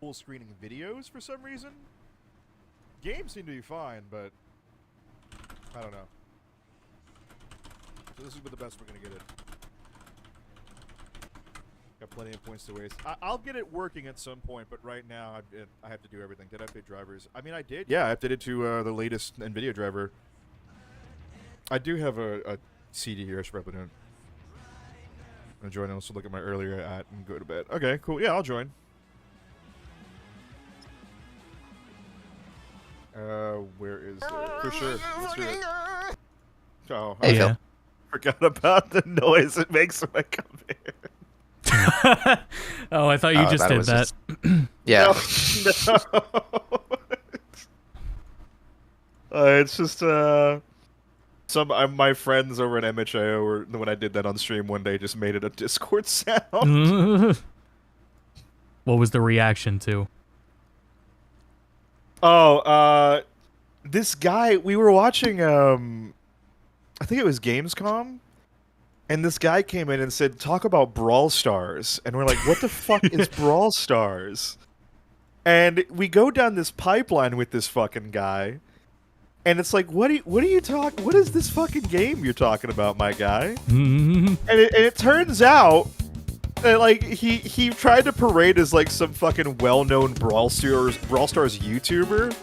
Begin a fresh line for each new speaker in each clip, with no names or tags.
full screening videos for some reason. Games seem to be fine, but I don't know. So this is the best we're gonna get it. Got plenty of points to waste. I'll get it working at some point, but right now I have to do everything. Did I update drivers? I mean, I did. Yeah, I updated to the latest NVIDIA driver. I do have a CD here. I should probably do it. I'm gonna join and also look at my earlier at and go to bed. Okay, cool. Yeah, I'll join. Where is it? For sure. Let's do it. Oh,
Hey, Phil.
forgot about the noise it makes when I come here.
Oh, I thought you just did that.
Yeah.
No. It's just my friends over at MHIO were, when I did that on stream one day, just made it a Discord sound.
What was the reaction to?
Oh, this guy, we were watching I think it was Gamescom, and this guy came in and said, "Talk about Brawl Stars," and we're like, "What the fuck is Brawl Stars?" And we go down this pipeline with this fucking guy. And it's like, what is this fucking game you're talking about, my guy? And it turns out that, like, he tried to parade as like some fucking well-known Brawl Stars YouTuber.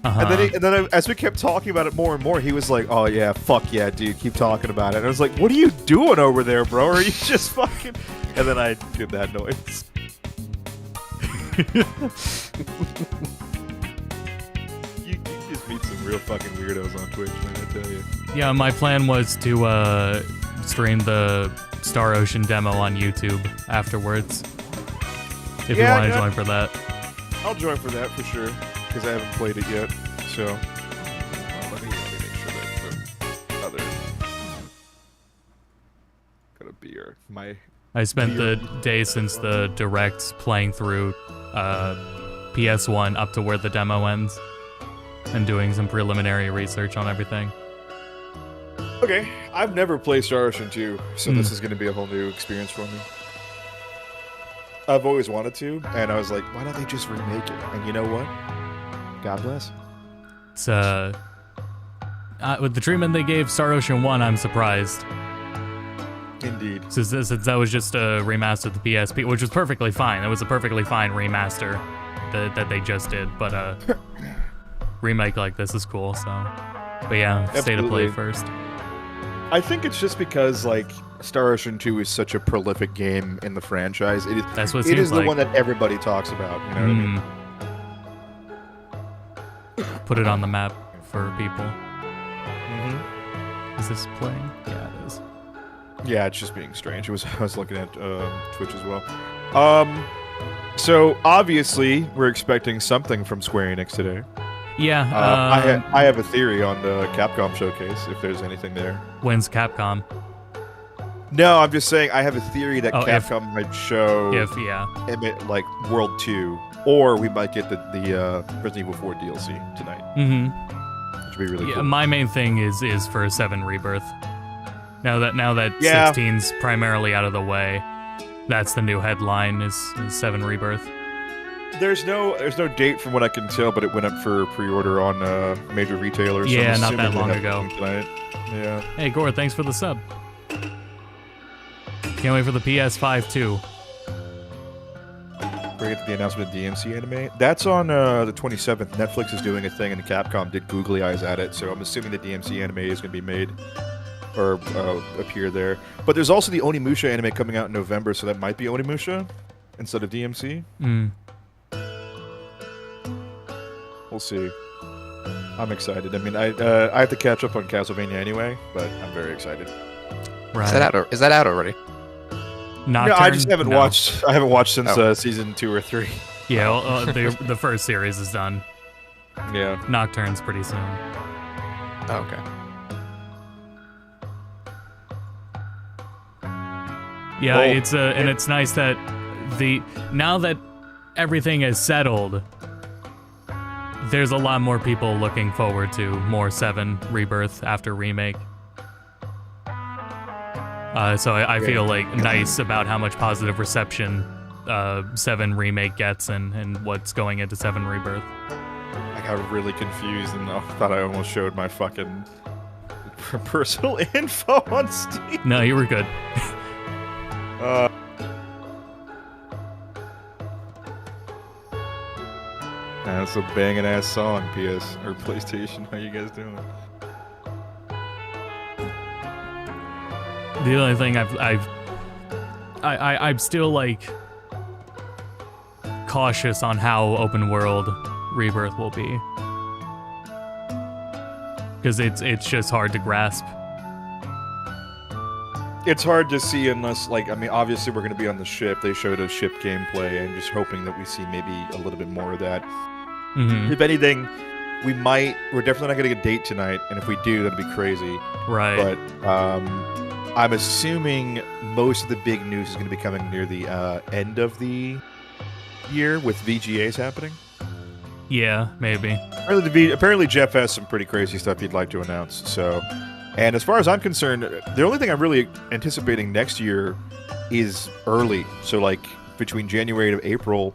And then as we kept talking about it more and more, he was like, "Oh yeah, fuck yeah, dude, keep talking about it." And I was like, "What are you doing over there, bro? Are you just fucking?" And then I did that noise. You just meet some real fucking weirdos on Twitch, man, I tell you.
Yeah, my plan was to stream the Star Ocean demo on YouTube afterwards. If you want to join for that.
I'll join for that for sure, because I haven't played it yet. So let me make sure that the other got a beer.
I spent the day since the direct playing through PS1 up to where the demo ends and doing some preliminary research on everything.
Okay, I've never played Star Ocean 2, so this is going to be a whole new experience for me. I've always wanted to, and I was like, why don't they just remake it? And you know what? God bless.
It's with the treatment they gave Star Ocean 1, I'm surprised.
Indeed.
Since that was just a remaster of the PSP, which was perfectly fine. It was a perfectly fine remaster that they just did, but remake like this is cool, so. But yeah, State of Play first.
I think it's just because, like, Star Ocean 2 is such a prolific game in the franchise.
That's what
it is the one that everybody talks about, you know what I mean?
Put it on the map for people.
Mm-hmm.
Is this playing? Yeah, it is.
Yeah, it's just being strange. I was looking at Twitch as well. So obviously we're expecting something from Square Enix today.
Yeah.
I have a theory on the Capcom showcase, if there's anything there.
When's Capcom?
No, I'm just saying I have a theory that Capcom might show like World 2, or we might get the Resident Evil 4 DLC tonight. Which would be really cool.
My main thing is for 7 Rebirth. Now that 16's primarily out of the way, that's the new headline is 7 Rebirth.
There's no date from what I can tell, but it went up for pre-order on major retailers.
Yeah,
so
not that long ago.
Yeah.
Hey Gore, thanks for the sub. Can't wait for the PS5 too.
Bring it to the announcement of DMC anime. That's on the 27th. Netflix is doing a thing, and Capcom did googly eyes at it. So I'm assuming the DMC anime is going to be made or appear there. But there's also the Onimusha anime coming out in November, so that might be Onimusha instead of DMC. We'll see. I'm excited. I mean, I have to catch up on Castlevania anyway, but I'm very excited.
Right.
Is that out already?
Nocturne?
No, I just haven't watched. I haven't watched since season 2 or 3.
Yeah, well, the first series is done.
Yeah.
Nocturne's pretty soon.
Oh, okay.
Yeah, and it's nice that now that everything is settled, there's a lot more people looking forward to more 7 Rebirth after remake. So I feel like nice about how much positive reception Seven Remake gets and what's going into Seven Rebirth.
I got really confused and I thought I almost showed my fucking personal info on Steam.
No, you were good.
That's a banging ass song, PS or PlayStation. How you guys doing?
The only thing I'm still like cautious on how open world Rebirth will be, because it's just hard to grasp.
It's hard to see unless, like, I mean, obviously we're going to be on the ship. They showed us ship gameplay, and just hoping that we see maybe a little bit more of that.
Mm-hmm.
If anything, we're definitely not going to get a date tonight, and if we do, that'd be crazy.
Right.
But I'm assuming most of the big news is going to be coming near the end of the year with VGAs happening.
Yeah, maybe.
Apparently Jeff has some pretty crazy stuff he'd like to announce. So, and as far as I'm concerned, the only thing I'm really anticipating next year is early. So, like between January to April,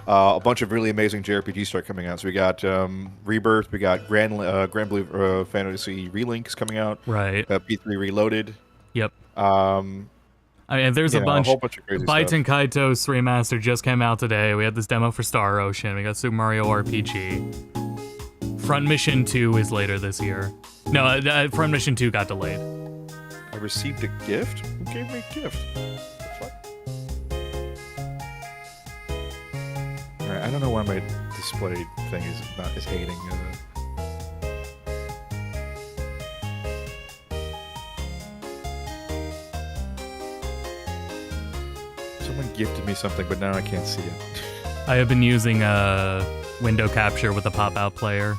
a bunch of really amazing JRPGs start coming out. So we got Rebirth, we got Grand Blue Fantasy Relinks coming out.
Right.
P3 Reloaded.
Yep.
I
mean, there's a whole bunch of
crazy
Byte
stuff.
and Kaito's Remaster just came out today. We had this demo for Star Ocean. We got Super Mario RPG. Front Mission 2 is later this year. No, Front Mission 2 got delayed.
I received a gift? Who gave me a gift? What the fuck? Alright, I don't know why my display thing is hating. Someone gifted me something, but now I can't see it.
I have been using window capture with a pop-out player,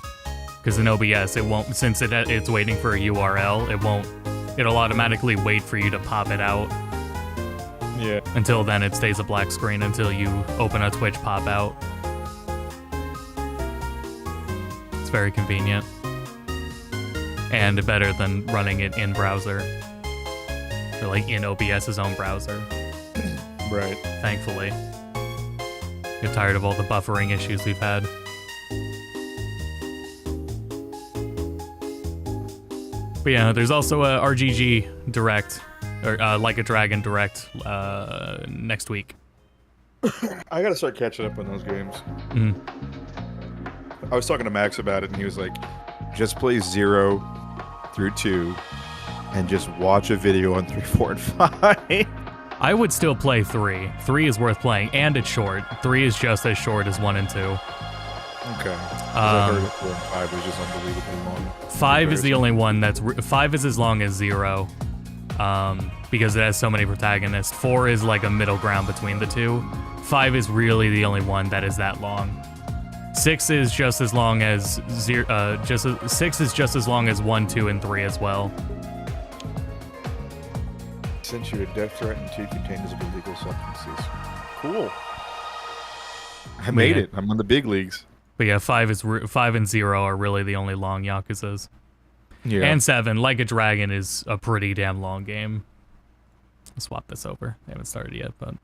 because in OBS it won't, since it's waiting for a URL, it'll automatically wait for you to pop it out.
Yeah.
Until then, it stays a black screen until you open a Twitch pop-out. It's very convenient. And better than running it in browser. Or like in OBS's own browser.
Right.
Thankfully. Get tired of all the buffering issues we've had. But yeah, there's also a RGG Direct, or Like a Dragon Direct, next week.
I gotta start catching up on those games.
Mm.
I was talking to Max about it, and he was like, just play 0 through 2, and just watch a video on 3, 4, and 5.
I would still play 3. 3 is worth playing, and it's short. 3 is just as short as 1 and 2.
Okay. 'Cause I heard 4 and 5 was just unbelievably long.
5 is the only one that's... 5 is as long as 0, because it has so many protagonists. 4 is like a middle ground between the two. 5 is really the only one that is that long. 6 is just as long as 6 is just as long as 1, 2, and 3 as well.
Sent you a death threat and 2 containers of illegal substances. Cool. I made it. I'm in the big leagues.
But yeah, 5 and 0 are really the only long Yakuzas.
Yeah.
And 7, Like a Dragon, is a pretty damn long game. I'll swap this over. I haven't started yet, but...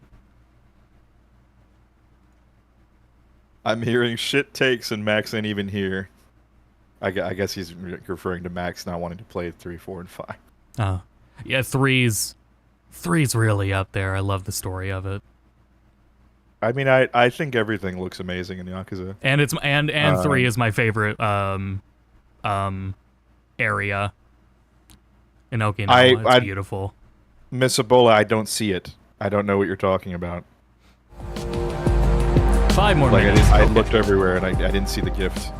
I'm hearing shit takes and Max ain't even here. I guess he's referring to Max not wanting to play 3, 4, and 5.
Oh. Yeah, 3's really up there. I love the story of it.
I mean, I think everything looks amazing in Yakuza.
And it's and 3 is my favorite area in Okinawa. It's beautiful.
Miss Ebola, I don't see it. I don't know what you're talking about.
5 more minutes.
I looked everywhere and I didn't see the gift.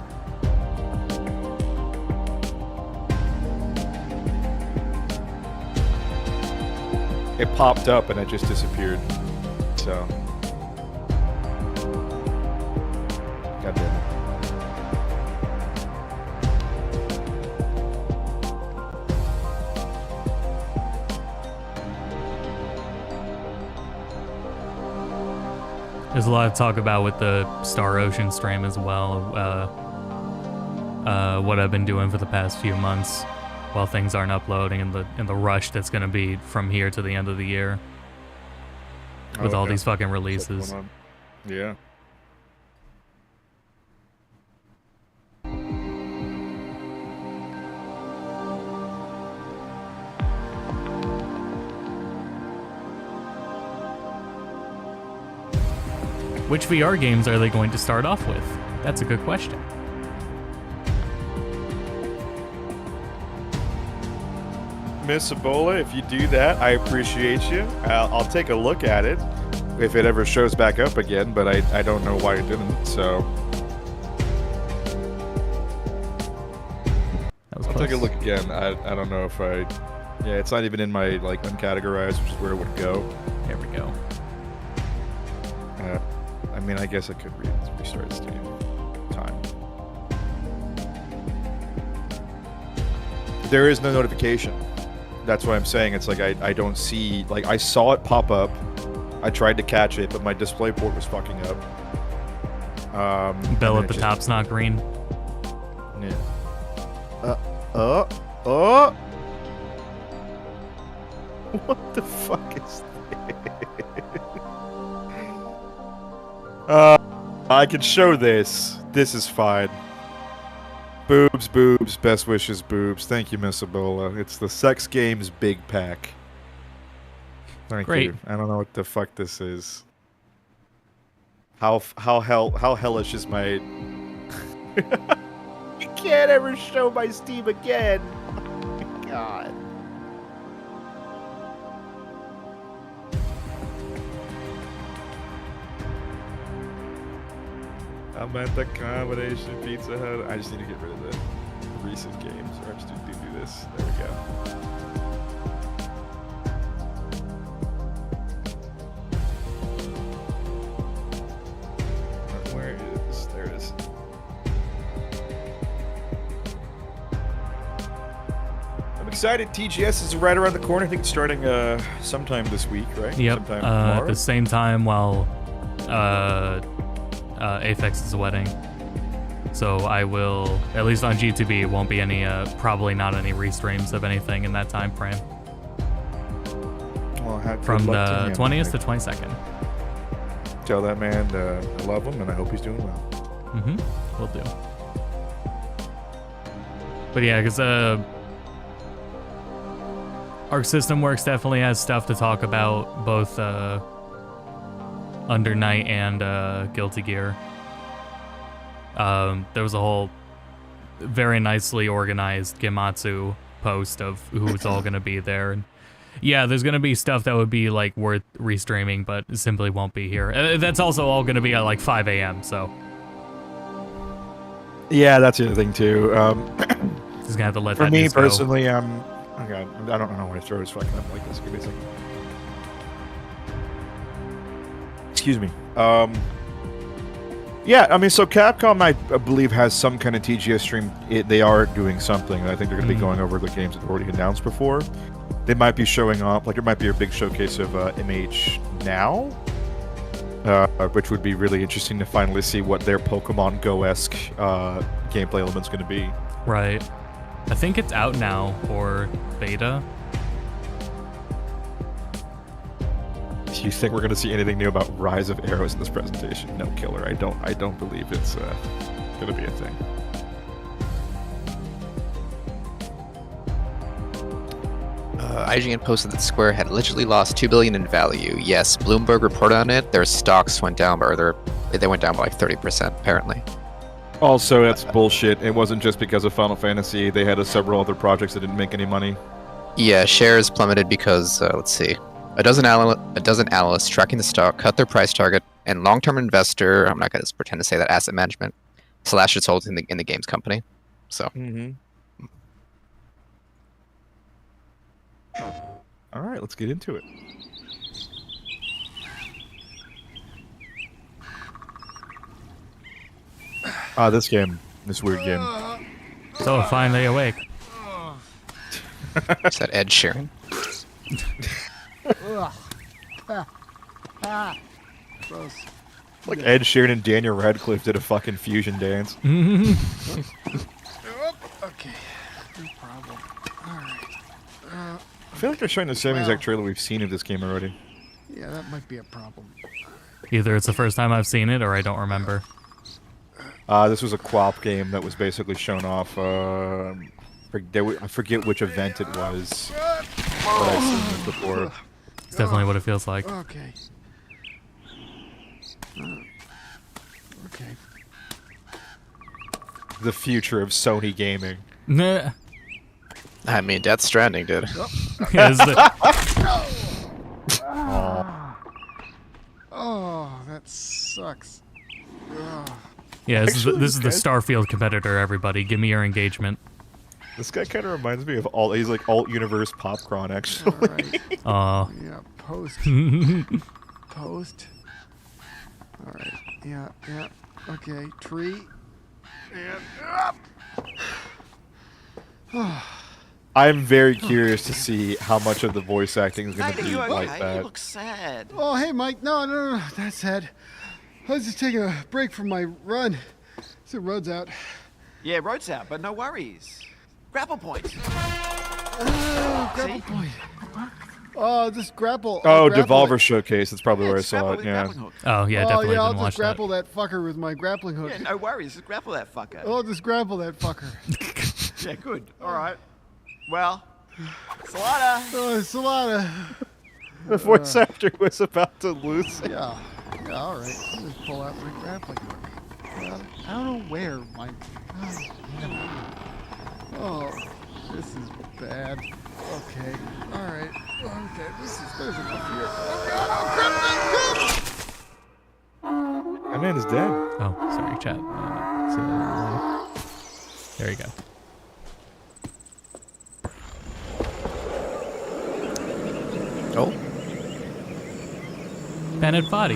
It popped up and it just disappeared. So. God damn it.
There's a lot of talk about with the Star Ocean stream as well. What I've been doing for the past few months while things aren't uploading, and the rush that's going to be from here to the end of the year. with all
okay.
these fucking
What's
releases.
going on? Yeah.
Which VR games are they going to start off with? That's a good question.
Miss Ebola, if you do that, I appreciate you. I'll take a look at it if it ever shows back up again, but I don't know why it didn't, so
That was
I'll
close.
take a look again. I don't know if I... Yeah, it's not even in my, like, uncategorized, which is where it would go.
There we go.
I mean, I guess I could restart Steam. Time. There is no notification. That's what I'm saying. It's like I don't see... Like, I saw it pop up. I tried to catch it, but my display port was fucking up.
Bell
and
at the
it just-
top's not green.
Yeah. What the fuck is this? I can show this. This is fine. Boobs, boobs, best wishes, boobs. Thank you, Miss Ebola. It's the Sex Games Big Pack. Thank
Great.
you. I don't know what the fuck this is. How hellish is my... You can't ever show my Steam again. Oh my god. I'm at the combination Pizza Hut. I just need to get rid of the recent games. Or I'm just gonna do this. There we go. Where is... There it is. I'm excited. TGS is right around the corner. I think it's starting sometime this week, right?
Yep.
Sometime
At
tomorrow.
the same time while Apex's wedding. So I will, at least on G2B, it won't be any, probably not any restreams of anything in that time frame.
Well, good
From
luck to
the
him.
20th to 22nd.
Tell that man I love him and I hope he's doing well.
Mm-hmm. Will do. But yeah, because Arc System Works definitely has stuff to talk about, both Under Night and Guilty Gear. There was a whole very nicely organized Gematsu post of who's all going to be there. And yeah, there's going to be stuff that would be like worth restreaming, but it simply won't be here. That's also all going to be at like 5 a.m., so
Yeah, that's the other thing too.
just going to have to let
For
that
me
news go.
personally, oh god, I don't know why I throw is fucking up like this. Give me a second. Excuse me. Yeah, I mean, so Capcom, I believe, has some kind of TGS stream. They are doing something. I think they're going to be going over the games that were already announced before. They might be showing off, like, it might be a big showcase of MH now, which would be really interesting to finally see what their Pokemon Go-esque gameplay element's going to be.
Right. I think it's out now, or beta.
Do you think we're going to see anything new about Rise of Arrows in this presentation? No, killer. I don't believe it's going to be a thing.
IGN posted that Square had literally lost $2 billion in value. Yes, Bloomberg reported on it. Their stocks went down, or they went down by like 30%, apparently.
Also, that's bullshit. It wasn't just because of Final Fantasy. They had several other projects that didn't make any money.
Yeah, shares plummeted because, let's see, a dozen analysts tracking the stock cut their price target, and long-term investor, I'm not going to pretend to say that, asset management, slashed its holdings in the games company. So,
Mm-hmm. All right, let's get into it. This weird game.
So finally awake.
is that Ed Sheeran?
Gross.
Like Ed Sheeran and Daniel Radcliffe did a fucking fusion dance.
Okay, no problem. Alright.
I feel like they're showing the same exact trailer we've seen of this game already.
Yeah, that might be a problem.
Either it's the first time I've seen it or I don't remember.
This was a co-op game that was basically shown off. I forget which event it was, but I've seen it before.
It's definitely what it feels like.
Okay. Okay.
The future of Sony gaming.
Nah.
I mean, Death Stranding, dude.
Yeah, this is the-
Oh, that sucks. Ugh.
yeah, this
Actually,
is the
guys-
Starfield competitor, everybody. Give me your engagement.
This guy kind of reminds me of he's like alt-universe Popcorn, actually.
All right.
Aw.
Yeah, post. Post. All right. Yeah, yeah. Okay, tree. And up.
I'm very curious to see how much of the voice acting is going to
Hey,
be
you
like
okay?
that.
You look sad.
Oh, hey, Mike. No. That's sad. I was just taking a break from my run. So the road's out.
Yeah, road's out, but no worries. Grapple points.
Oh, grapple
See?
point. Oh, just grapple.
Oh,
grapple
Devolver
it.
Showcase. That's probably where I
just
saw
grapple
it.
with
Yeah.
grappling hook.
Oh, yeah,
Oh,
definitely
yeah, I'll
didn't watch
just grapple
that.
that fucker with my grappling hook.
Yeah, no worries. Just grapple that fucker.
I'll just grapple that fucker.
Yeah, good. All right. Well, Salada.
Oh, Solana.
The voice actor was about to lose it.
Yeah, all right. I'll just pull out my grappling hook. I don't know where my. Oh, this is bad. Okay, all right. Okay, there's enough here. Oh God! Oh,
That man is dead.
Oh, sorry, chat. There you go.
Oh,
Bennett body.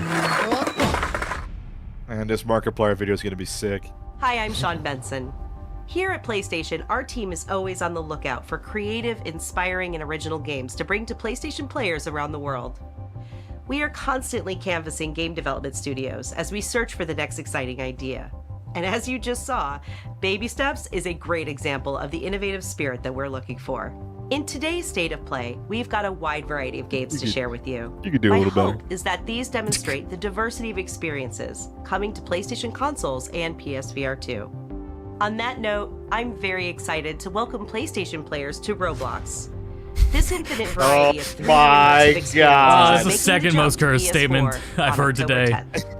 And this Markiplier video is going to be sick.
Hi, I'm Sean Benson. Here at PlayStation, our team is always on the lookout for creative, inspiring, and original games to bring to PlayStation players around the world. We are constantly canvassing game development studios as we search for the next exciting idea. And as you just saw, Baby Steps is a great example of the innovative spirit that we're looking for. In today's state of play, we've got a wide variety of games to share with you.
You could do a
My
little better.
hope is that these demonstrate the diversity of experiences coming to PlayStation consoles and PSVR 2. On that note, I'm very excited to welcome PlayStation players to Roblox. This infinite variety of thrilling
my
immersive experiences
God.
is
That's the
making
second
jump
most
to
cursed
PS4
statement I've
on
heard
October
today.
10th.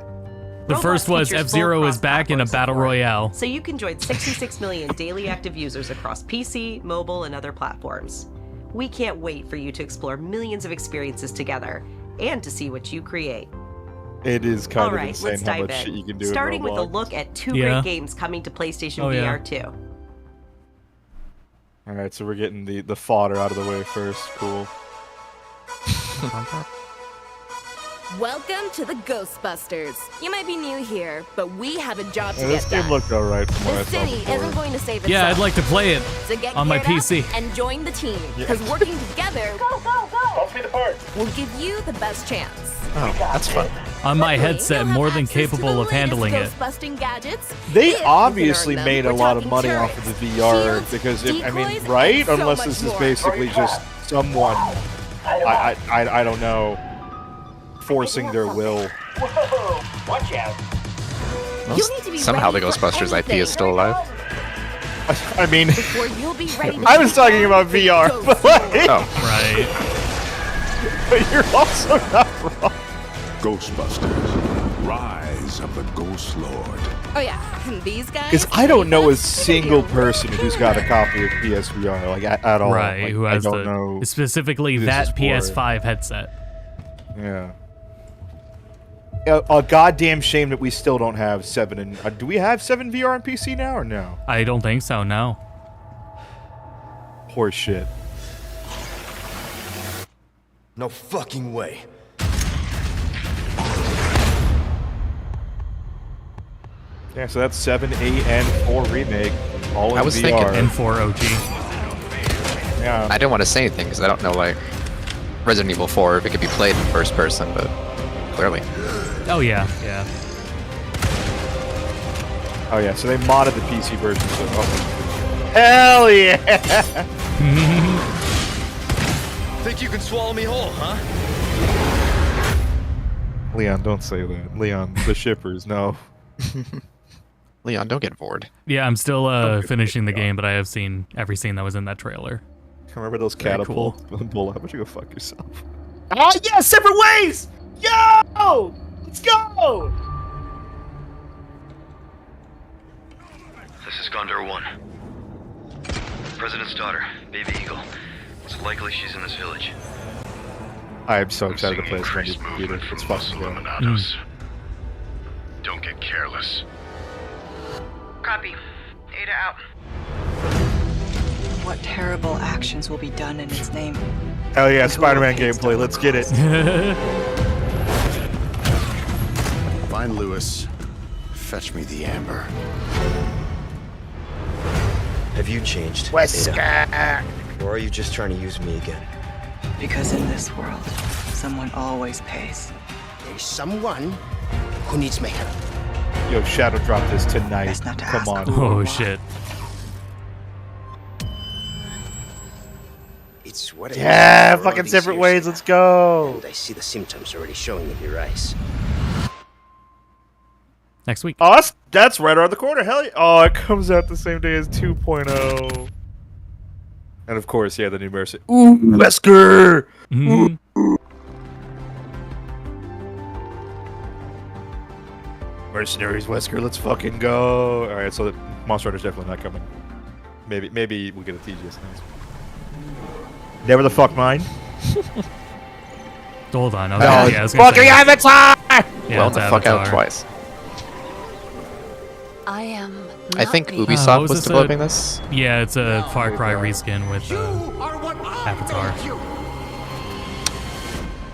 The
Roblox
first was
features
F-Zero
full
is back in a
cross-platform
battle
support,
royale.
so you can join 66 million daily active users across PC, mobile, and other platforms. We can't wait for you to explore millions of experiences together and to see what you create.
It is kind
All
of
right,
insane
let's
how
dive
much shit you
in.
can do
Starting
in
with a
Roblox.
look at two
Yeah.
great games coming to PlayStation
Oh, yeah.
VR 2.
All right, so we're getting the fodder out of the way first. Cool.
Welcome to the Ghostbusters. You might be new here, but we have a job to
Yeah, this
get
game
done.
looked alright from what I
The
saw
city
before.
isn't going to save itself.
Yeah, I'd like to play it
So get
on my
geared up
PC.
and join the team, because working together will give you the best chance.
oh, that's fun.
on my
Luckily,
headset,
you'll have
more than
access to the
capable of
latest
handling it.
Ghostbusting gadgets.
They
if you can
obviously
earn them.
made a
We're
lot of
talking
money off
turrets,
of the VR
shields,
because if I mean,
decoys,
right?
and so
Unless
much
this is
more.
basically just someone, I don't know, forcing their will.
Well,
You'll need to be
somehow the
ready for
Ghostbusters IP is still alive.
I mean,
Before you'll be ready to
I was talking about VR,
Ghost
but, like,
Oh,
Right.
but you're also not wrong.
Ghostbusters, Rise of the Ghost Lord.
Oh yeah, and these guys.
Because I don't know a
they're gonna
single
be a
person who's got a copy of PSVR, like at all.
Right,
Like,
who has
I don't know.
specifically
who this
that
is for.
PS5 headset.
Yeah. A goddamn shame that we still don't have 7 and do we have 7 VR on PC now or no?
I don't think so, no.
Horse shit.
No fucking way.
Yeah, so that's 7, 8, and 4 remake, all in
I was
VR.
thinking
N4 OG.
Yeah.
I didn't want to say anything because I don't know, like, Resident Evil 4 if it could be played in first person, but clearly.
Oh yeah, yeah.
Oh yeah, so they modded the PC version. So, hell yeah!
Think you can swallow me whole, huh?
Leon, don't say that. Leon, the shippers, no.
Leon, don't get bored.
Yeah, I'm still
Okay,
finishing the
God.
game, but I have seen every scene that was in that trailer.
Remember those
Very cool.
catapults? Bull, how about you go fuck yourself? Oh yeah, separate ways! Yo! Let's go!
This is Gondor 1. President's daughter, Baby Eagle. It's likely she's in this village.
I am so excited to play this on the computer. It's fucking good.
Don't get careless.
Copy. Ada out. What terrible actions will be done in its name?
Hell yeah, Spider-Man gameplay. Let's get it.
Find Lewis. Fetch me the amber.
Have you changed?
Wesker!
Or are you just trying to use me again?
Because in this world, someone always pays.
There's someone who needs my help.
Yo, Shadow drop this tonight.
Best not to
Come
ask.
on.
Oh shit.
It's what I
Yeah,
used to do all
fucking
these
separate
years
ways.
now.
Let's go.
And I see the symptoms already showing in your eyes.
Next week.
Oh, that's right around the corner. Hell yeah. Oh, it comes out the same day as 2.0. And of course, yeah, the new Mercy. Ooh, Wesker!
Mhm.
Mercenaries, Wesker, let's fucking go. Alright, so the Monster Hunter's definitely not coming. Maybe we'll get a TGS next. Never the fuck mind.
Hold on.
No,
Okay, yeah, I was gonna
fucking
say,
Avatar!
yeah,
Blown
it's
the fuck out
Avatar.
twice.
I am.
I think
not
what
Ubisoft
was
was
this,
developing this.
Yeah, it's a Far Cry reskin with Avatar.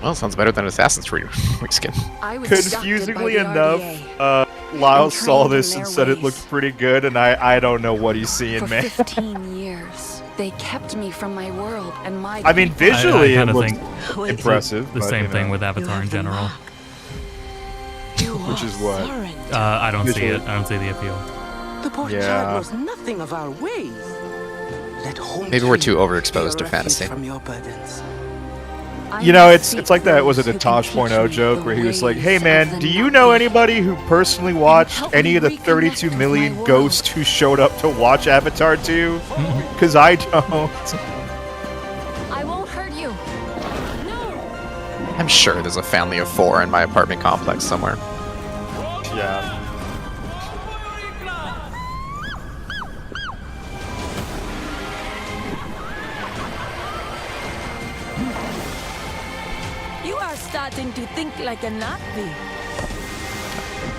Well, sounds better than Assassin's Creed reskin.
I was
Confusingly
abducted by the
enough,
RDA.
Lyle
I'm
saw
trained in
this and
their
said it
ways.
looked pretty good, and I don't know what he's seeing,
For
man.
15 years, they kept me from my world and my
I mean,
people.
visually
I
it
kinda
looks
think
impressive.
the
but,
same
you
thing
know.
with Avatar in general.
Which is what?
I don't see
Visually.
it. I don't see the appeal.
The poor
Yeah.
child knows nothing of our ways. Let home
Maybe we're too
tree
overexposed
be
to
a refuge
fantasy.
From your burdens.
You know, it's like that, was it a Tosh 0.0 joke where he was like, hey man, do you know anybody who personally watched any of the 32 million ghosts who showed up to watch Avatar 2? Because I don't.
I won't hurt you. No.
I'm sure there's a family of 4 in my apartment complex somewhere.
Yeah.
You are starting to think like a Nazi.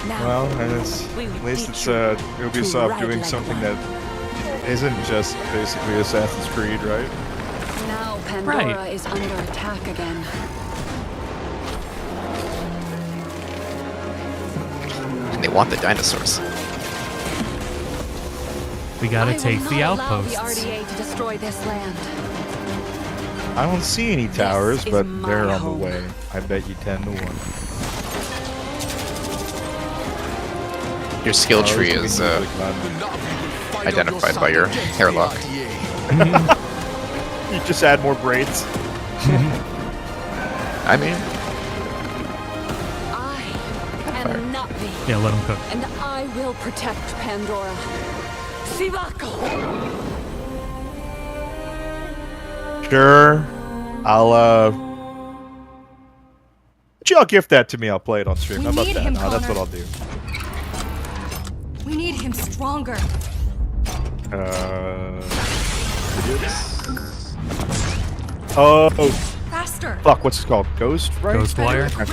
Now,
Well, and it's, at least it's Ubisoft doing something that isn't just basically Assassin's Creed, right?
Now Pandora
Right.
is under attack again.
And they want the dinosaurs.
We gotta
I will
take
not
the
allow
outposts.
the RDA to destroy this land.
I don't see any towers,
is
but
my
they're on
home.
the way. I bet you 10 to 1.
Your skill tree
Oh,
is
this is gonna
identified by your hair look.
be you just add more braids.
I mean,
I am Navi,
Yeah, let them cook.
and I will protect Pandora. Sivako!
Sure. I'll y'all gift that to me, I'll play it on stream.
We
How about
need
that?
him,
That's what
Connor.
I'll do.
We need him stronger.
Oh,
Faster.
fuck, what's it called? Ghost, right?
Ghostwire?
Not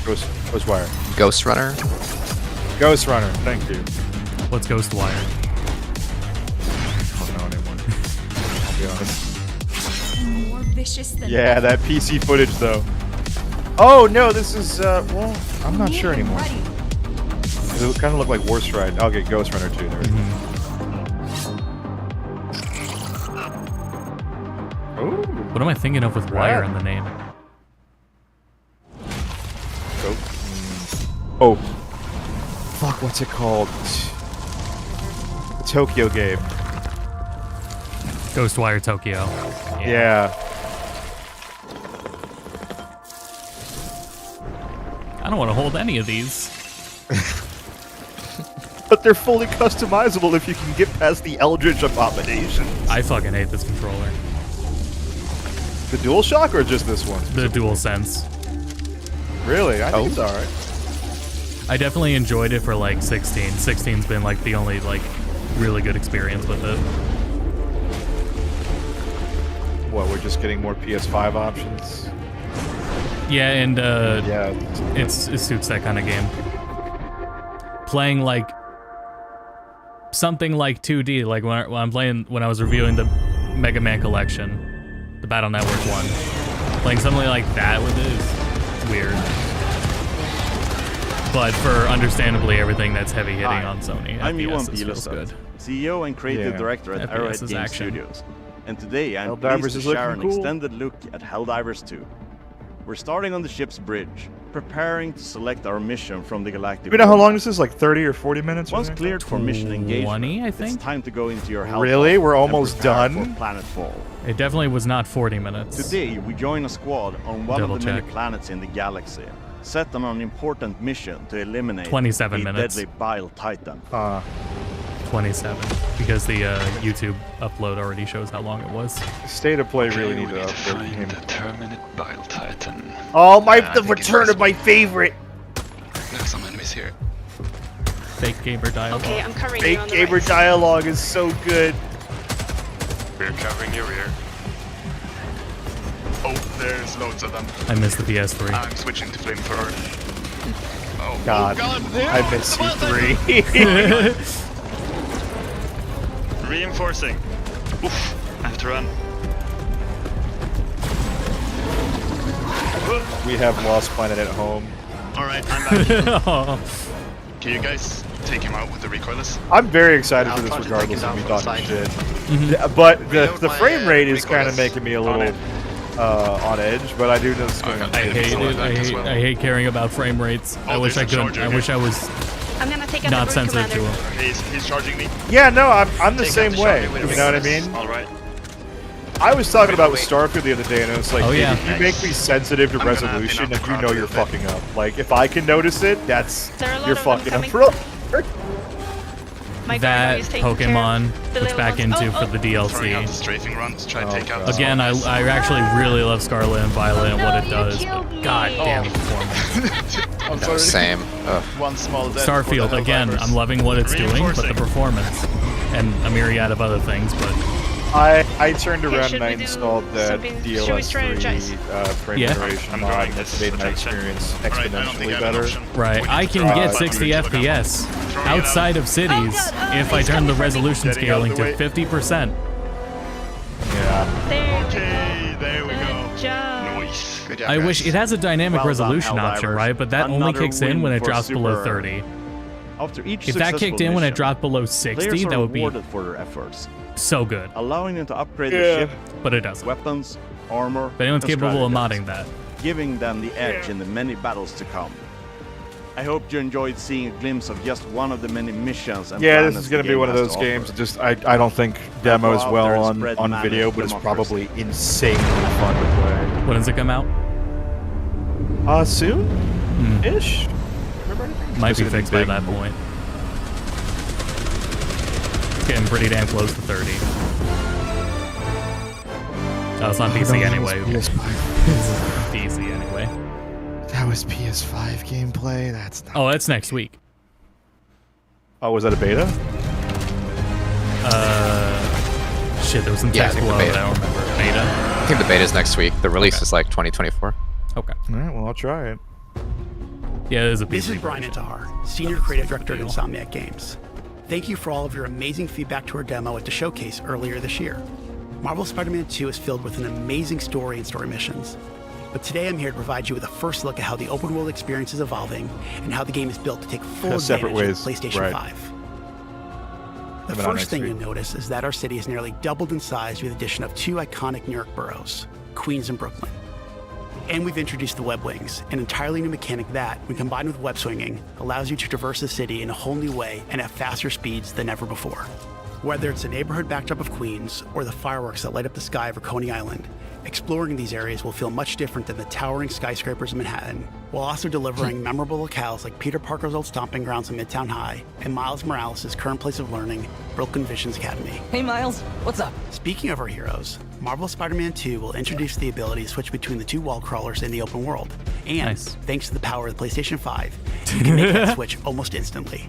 Ghost Wire.
Ghost Runner.
Ghost Runner, thank you.
What's Ghostwire?
I don't know anymore. I'll be honest.
More vicious than
Yeah, that PC footage, though. Oh, no, this is, well, I'm not sure anymore.
Ready.
It kind of looked like War Stride. I'll get Ghost Runner 2. There we go. Ooh.
What am I thinking of with wire in the name?
Oh. Fuck, what's it called? The Tokyo game.
Ghostwire Tokyo.
Yeah.
I don't want to hold any of these.
But they're fully customizable if you can get past the Eldritch abominations.
I fucking hate this controller.
The DualShock or just this one?
The DualSense.
Really? I think it's alright.
I definitely enjoyed it for like 16. 16's been like the only like really good experience with it.
What, we're just getting more PS5 options?
Yeah, and
yeah,
it suits that kind of game. Playing like something like 2D, like when I was reviewing the Mega Man Collection, the Battle Network one, playing something like that with it is weird. But for understandably everything that's heavy hitting on Sony,
I'm
FPS
feels
good.
CEO and creative director at
FPS
Arrowhead
is
Game
action.
Studios. And today I'm
Helldivers
pleased to
is
share an
looking cool.
extended look at Helldivers 2. We're starting on the ship's bridge, preparing to select our mission from the galactic.
You know how long this is? Like 30 or 40 minutes?
Once cleared for mission engagement,
20, I think.
it's time to go into your hell
Really?
pod
We're
and
almost
prepare
done?
for Planetfall.
It definitely was not 40 minutes.
Today we join a squad on one
Double
of the many
check.
planets in the galaxy, set on an important mission to eliminate
27
a
minutes.
deadly bile titan.
27, because the YouTube upload already shows how long it was.
State of Play really
we
need to
need to
upload the
find
game.
the Terminate Bile Titan.
Oh,
I
the
think
return
it's
of my favorite!
There's some enemies here.
Fake gamer dialogue.
Okay, I'm covering you
Fake
on the
gamer
right.
dialogue is so good.
We're covering your rear. Oh, there's loads of them.
I missed the PS3.
I'm switching to flamethrower. Oh
God, I miss C3.
Reinforcing. Oof, I have to run.
We have Lost Planet at home.
Alright, I'm back.
Oh.
Can you guys take him out with the recoilless?
I'm very excited
I'll
for this
try to
regardless
take
of
it
me
down from
talking
the
shit. Yeah, but the
my,
frame rate is kind of
recoilless
making me a
on
little on edge, but I do know this game.
I hate it. I hate caring about frame rates. I wish I could. I wish I was
I'm gonna take out
not
the root
sensitive to
commander.
them.
He's charging me.
Yeah, no, I'm the
Take out
same
the
way.
charger with
You know what I
recoilless.
mean?
Alright.
I was talking about with Starfield the other day, and it was like,
Oh,
dude,
yeah.
if you make me sensitive to
I'm gonna have to
resolution,
knock the
then you know
crowd
you're
a little bit.
fucking up. Like, if I can notice it, that's
There are a lot
you're
of them
fucking up
coming.
for.
My
That
guardian is taking care
Pokemon,
of the
which
little
back
ones.
into for the
Throwing out the
DLC.
strafing run to try and
Oh,
take out
God.
the
Again, I actually really love Scarlet and Violet and what
No,
it
you
does.
killed
But
me.
God damn the performance.
I'm
No, same. Ugh.
One small death
Starfield,
for the
again,
Helldivers.
I'm loving what it's doing, but the
Reinforcing.
performance and a myriad of other things. But
I turned
Okay,
around
should
and I
we do
installed that
something? Should we strategize?
DLS3 frame
Yeah.
generation
I'm
mod,
going
and
this
it's made my
attention.
experience
Alright, I don't think
exponentially
I have an
better.
option.
right,
We
I
need to
can
try
get
to
60
find the
FPS
Throwing it out.
outside of cities if I turn the resolution
Getting out of
scaling
the
to
way.
50%.
Yeah.
There we
Okay, there we
go.
go.
Good job.
Nice. Good job,
I wish
guys.
it has a dynamic
Well done,
resolution option,
Helldivers.
right? But that only
Another
kicks in
win
when it
for
drops below
Super
30.
After each
If that kicked
successful
in when it
mission,
dropped below
players
60,
are
that would be
rewarded for their efforts,
so good.
allowing them to upgrade
Yeah.
their ship,
But it doesn't.
weapons, armor,
But anyone's
and
capable of
strategies,
modding that.
giving them the edge in the many battles to come. I hope you enjoyed seeing a glimpse of just one of the many missions and
Yeah, this
planets
is going
the
to be
game
one of
has
those
to
games.
offer.
Just I don't think demos
out there
well
and
on
spread
video,
madness,
but it's
democracy.
probably insanely fun to play.
When does it come out?
Soon-ish? Remember anything?
Might
It's
be
gonna
fixed by
big.
that point. It's getting pretty damn close to 30. Oh, it's on PC anyway. It's PC anyway.
That was PS5 gameplay. That's not.
Oh, that's next week.
Oh, was that a beta?
Shit, there was some
Yeah, I
text
think the
below that
beta.
I don't remember. Beta?
I think the beta's next week. The release is like 2024.
Okay.
All right, well, I'll try it.
Yeah, it is a PC.
This is Brian Intihar, Senior Creative Director at Insomniac Games. Thank you for all of your amazing feedback to our demo at the showcase earlier this year. Marvel Spider-Man 2 is filled with an amazing story and story missions. But today I'm here to provide you with a first look at how the open world experience is evolving and how the game is built to take full
Separate
advantage of
ways,
PlayStation
right.
5. The
Coming out
first
next
thing
week.
you'll notice is that our city has nearly doubled in size with the addition of two iconic New York boroughs, Queens and Brooklyn. And we've introduced the web wings, an entirely new mechanic that, when combined with web swinging, allows you to traverse the city in a whole new way and at faster speeds than ever before. Whether it's the neighborhood backdrop of Queens or the fireworks that light up the sky over Coney Island, exploring these areas will feel much different than the towering skyscrapers of Manhattan, while also delivering memorable locales like Peter Parker's old stomping grounds in Midtown High and Miles Morales' current place of learning, Brooklyn Visions Academy.
Hey Miles, what's up?
Speaking of our heroes, Marvel Spider-Man 2 will introduce the ability to switch between the two wall crawlers in the open world. And thanks to the power of the PlayStation 5, you can make that switch almost instantly.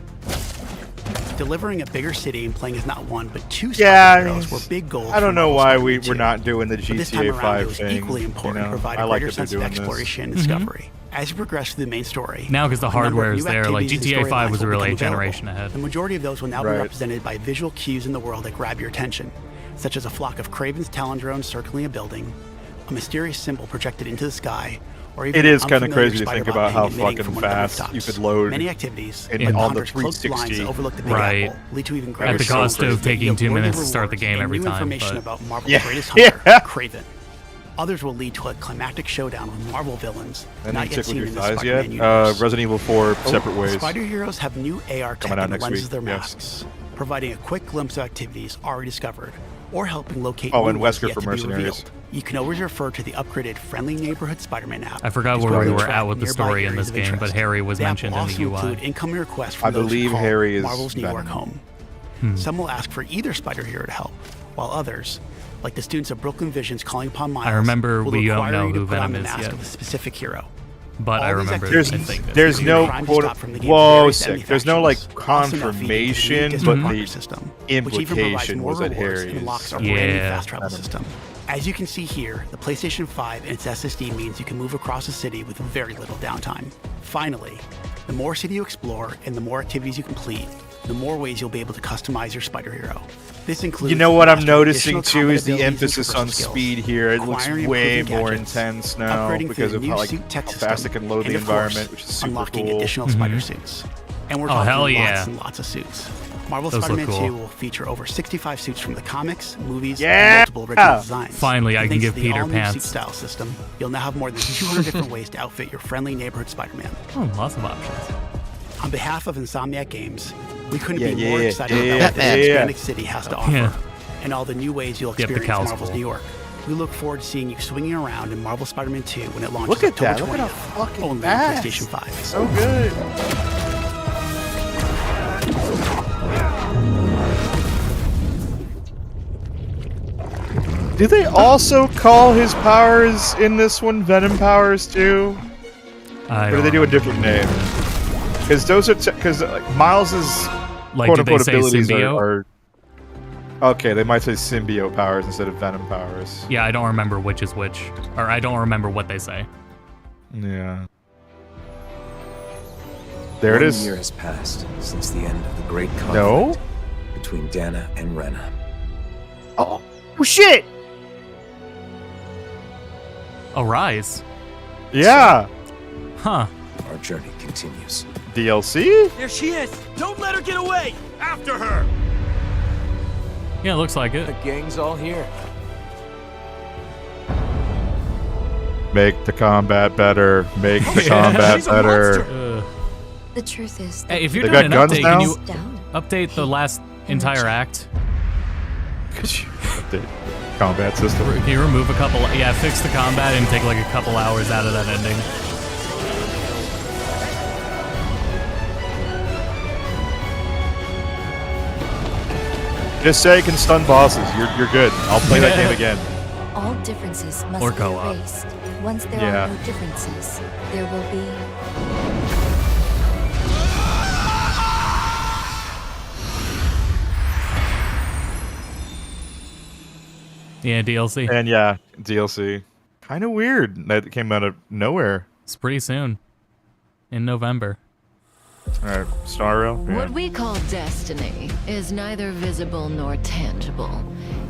Delivering a bigger city and playing as not one but two heroes were big goals.
I don't know why we're
2.
not doing the GTA 5
it was
thing.
equally important to provide a greater sense of exploration and discovery. As you progress through the main story,
now because the hardware is there, like
activities and
GTA 5 was
storylines will
really a
become
generation
available.
ahead.
The majority of those will now be represented by visual cues in the world that grab your attention, such as a flock of Kraven's Talon drones circling a building, a mysterious symbol projected into the sky, or even
it is
an
kind of
unfamiliar
crazy to think
spider
about how
bot emitting
fucking
from one of the
fast
rooftops.
you could load
Many activities
in
like
all the
Ponder's cloaked
360.
lines overlook the Big
Right.
Apple, lead to even
At
greater
the cost of taking 2 minutes to start the game every
new
time.
information
But
about Marvel's greatest hunter, Kraven. Others will lead to a climactic showdown with Marvel villains
Any
not yet
tickle
seen
your
in the
thighs
Spider-Man
yet?
universe.
Resident Evil 4 separate ways.
Spider heroes have new AR tech
Coming out
in the
next
lenses
week,
of their
yes.
masks, providing a quick glimpse of activities already discovered, or helping locate
Oh, and
new ones
Wesker
yet
for
to be
Mercenaries.
revealed. You can always refer to the upgraded Friendly Neighborhood Spider-Man app.
I forgot
to
where we
quickly
were
track
at with the
nearby
story in
areas
this
of
game, but
interest.
Harry was
The app
mentioned
will
in the
also
UI.
include incoming requests
I
from those who
believe
call
Harry is
Marvel's New York
Venom.
home. Some will ask for either spider hero to help, while others, like the students of Brooklyn Visions calling upon Miles,
I remember
will
we don't
require
know
you to
who
put on
Venom
the
is
mask
yet.
of a specific hero.
But I
All these
remember
activities
I think this.
There's
give
no
you time to
quote.
stop from the game's
Whoa,
various
sick.
enemy
There's no like
factions, also now feeding into
confirmation,
the
but
Discord
the
system, which even provides
implication
more
was that
rewards
Harry
and unlocks a
is
brand new
Yeah.
fast travel system. As you can see here, the PlayStation 5 and its SSD means you can move across the city with very little downtime. Finally, the more city you explore and the more activities you complete, the more ways you'll be able to customize your spider hero. This includes
You know what I'm
mastering
noticing
additional
too
combat
is the
abilities and
emphasis on
traversal skills,
speed here. It looks
acquiring
way
improving
more
gadgets,
intense now
upgrading
because
through
of
the
how,
new
like,
suit tech
how
system,
fast it can load
and
the
of course,
environment, which is super
unlocking
cool.
additional spider suits. And we're
Oh,
talking
hell
lots
yeah.
and lots of suits. Marvel
Those look
Spider-Man
cool.
2 will feature over 65 suits from the comics, movies,
Yeah!
and multiple original designs.
Finally, I
And
can
thanks
give
to the
Peter
all-new
pants.
suit style system, you'll now have more than 200 different ways to outfit your friendly neighborhood Spider-Man.
Oh, lots of options.
On behalf of Insomniac Games, we couldn't
Yeah,
be
yeah,
more
yeah,
excited
yeah,
about
yeah,
what this
yeah.
expanded city has to offer,
Yeah.
and all the new ways you'll
Yep, the
experience
cow's
Marvel's
cool.
New York. We look forward to seeing you swinging around in Marvel Spider-Man 2 when it launches
Look at
October
that. Look
20th,
at how fucking
only
fast.
on PlayStation 5.
So good. Do they also call his powers in this one Venom powers too?
I
Or do
don't
they do a
know.
different name? Because those are because Miles's
Like,
quote
did they
unquote
say
abilities
symbiote?
are. Okay, they might say symbiote powers instead of Venom powers.
Yeah, I don't remember which is which. Or I don't remember what they say.
Yeah. There it
1
is.
year has passed since the end of the great conflict
No.
between Dana and Rena.
Oh shit!
Arise.
Yeah.
Huh.
Our journey continues.
DLC?
There she is! Don't let her get away! After her!
Yeah, it looks like it.
The gang's all here.
Make the combat better. Make the
Yeah,
combat
she's a
better.
monster.
The truth is,
Hey, if you're
They
doing
got
an
guns
update,
now?
can you update the last entire act?
Could you update combat system?
Can you remove a couple? Yeah, fix the combat and take like a couple hours out of that ending.
Just say you can stun bosses. You're good. I'll play that game again.
all differences must
Or
be
co-op.
erased. Once there
Yeah.
are no differences, there will be.
Yeah, DLC.
And yeah, DLC. Kind of weird that it came out of nowhere.
It's pretty soon. In November.
All right, Star Rail. Yeah.
What we call destiny is neither visible nor tangible.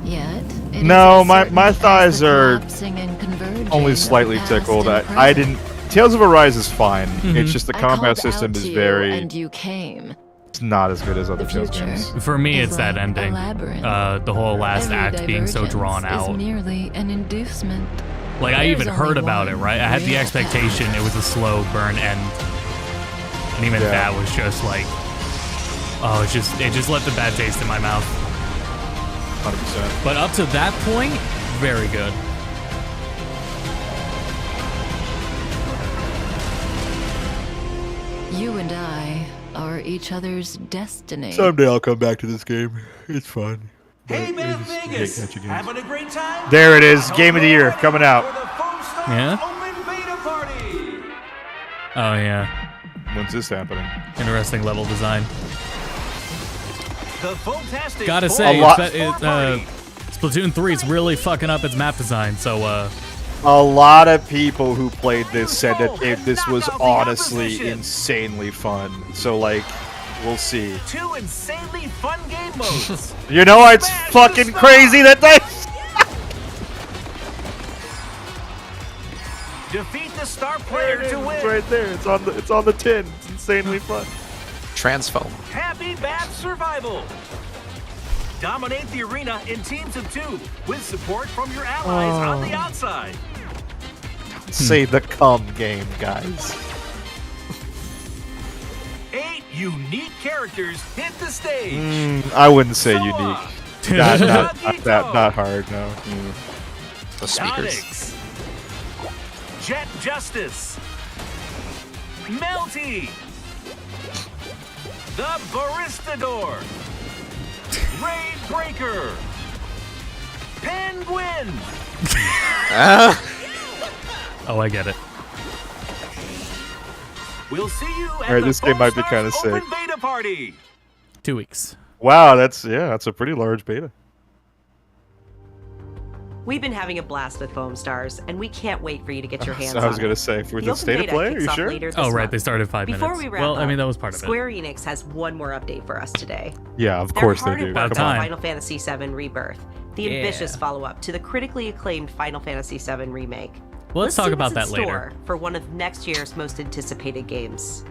Yet, it
No,
is
my
as
my
certain as
thighs
the
are
collapsing and converging
only
of
slightly
past
tickled.
and
I didn't. Tales of Arise is fine.
Mhm.
It's just the
I
combat
called
system
out
is
to you
very.
and you came.
It's not as good as other
The
Tales
future
games.
For me,
is
it's that
like a
ending.
labyrinth.
The whole last
Every
act being so drawn
divergence
out.
is merely an inducement.
Like, I even
There's
heard
only
about it,
one
right? I had the
real
expectation it was a slow burn end. And even
Yeah.
that was just like, oh, it just left a bad taste in my mouth.
100%.
But up to that point, very good.
You and I are each other's destiny.
Someday I'll come back to this game. It's fun.
Hey, man, Vegas! Having a great time?
There it is. Game of the year coming out.
Yeah?
Open beta party!
Oh, yeah.
When's this happening?
Interesting level design.
The fantastic
Gotta say, Splatoon 3 is really fucking up its map design, so,
A lot of people who played this said that this was honestly insanely fun. So, like, we'll see.
2 insanely fun game modes.
You know, it's fucking crazy that they...
Defeat the star player to win.
It's right there. It's on the tin. It's insanely fun.
Transfoam.
Happy Bath Survival. Dominate the arena in teams of 2 with support from your allies on the outside.
Say the cum game, guys.
8 unique characters hit the stage.
I wouldn't say unique. Not hard, no.
The speakers.
Onyx. Jet Justice. Melty. The Baristador. Raid Breaker. Penguin.
oh, I get it.
We'll see you at
Alright,
the
this game might be
kind of
sick.
Open beta party.
2 weeks.
Wow, that's a pretty large beta.
We've been having a blast with Foam Stars, and we can't wait for you to get your hands on it.
I was gonna say, for the state of play, are you sure?
Oh, right, they started 5 minutes.
Before we wrap
well,
up,
I mean, that was part of
Square Enix has one more update for us today.
Yeah, of course they
They're
do.
hard at work
Come
on
on.
Final Fantasy VII Rebirth, the
Yeah.
ambitious follow-up to the critically acclaimed Final Fantasy VII Remake.
Well, let's talk
see
about
what's
that
in
later.
store for one of next year's most anticipated games.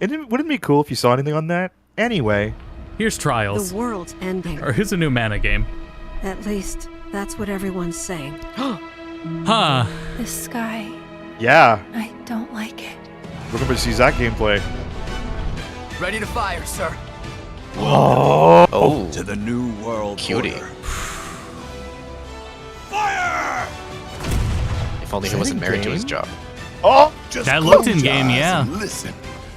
Wouldn't it be cool if you saw anything on that? Anyway.
Here's Trials.
The world's ending.
Or here's a new mana game.
At least, that's what everyone's saying.
Huh.
This sky,
Yeah.
I don't like it.
Looking to see that gameplay.
Ready to fire, sir.
Oh.
To the new world.
Cutie.
Order.
Fire!
If only
Is
he
that
wasn't married to his
in-game?
job.
Oh!
Just
That looked
close
in
your
game,
eyes
yeah.
and listen.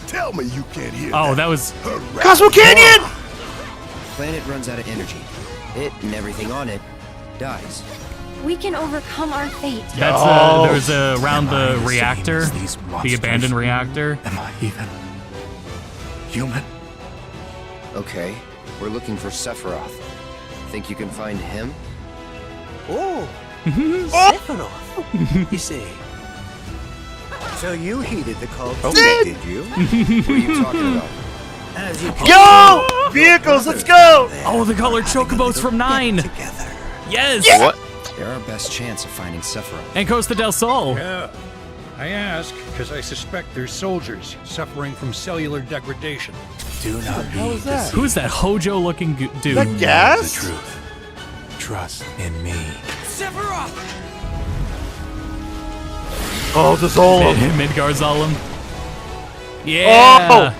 Tell me you can't hear
Oh, that was
Cosmo Canyon!
Planet runs out of energy. It and everything on it dies.
We can overcome our fate.
that's there was around the reactor, the abandoned reactor.
Am I even human?
Okay, we're looking for Sephiroth. Think you can find him?
Oh, Sephiroth. You see. So you heeded the call to
Did you? What are you talking about?
As you
Go! Vehicles, let's go!
Oh, the colored chocobos from 9.
together.
Yes.
What?
They're our best chance of finding Sephiroth.
And Costa del Sol.
Yeah. I ask because I suspect there's soldiers suffering from cellular degradation.
Do not be deceived.
Who's that Hojo-looking dude?
That gas?
The truth. Trust in me.
Sephiroth.
Oh, the Zola.
Midgar Zolom. Yeah.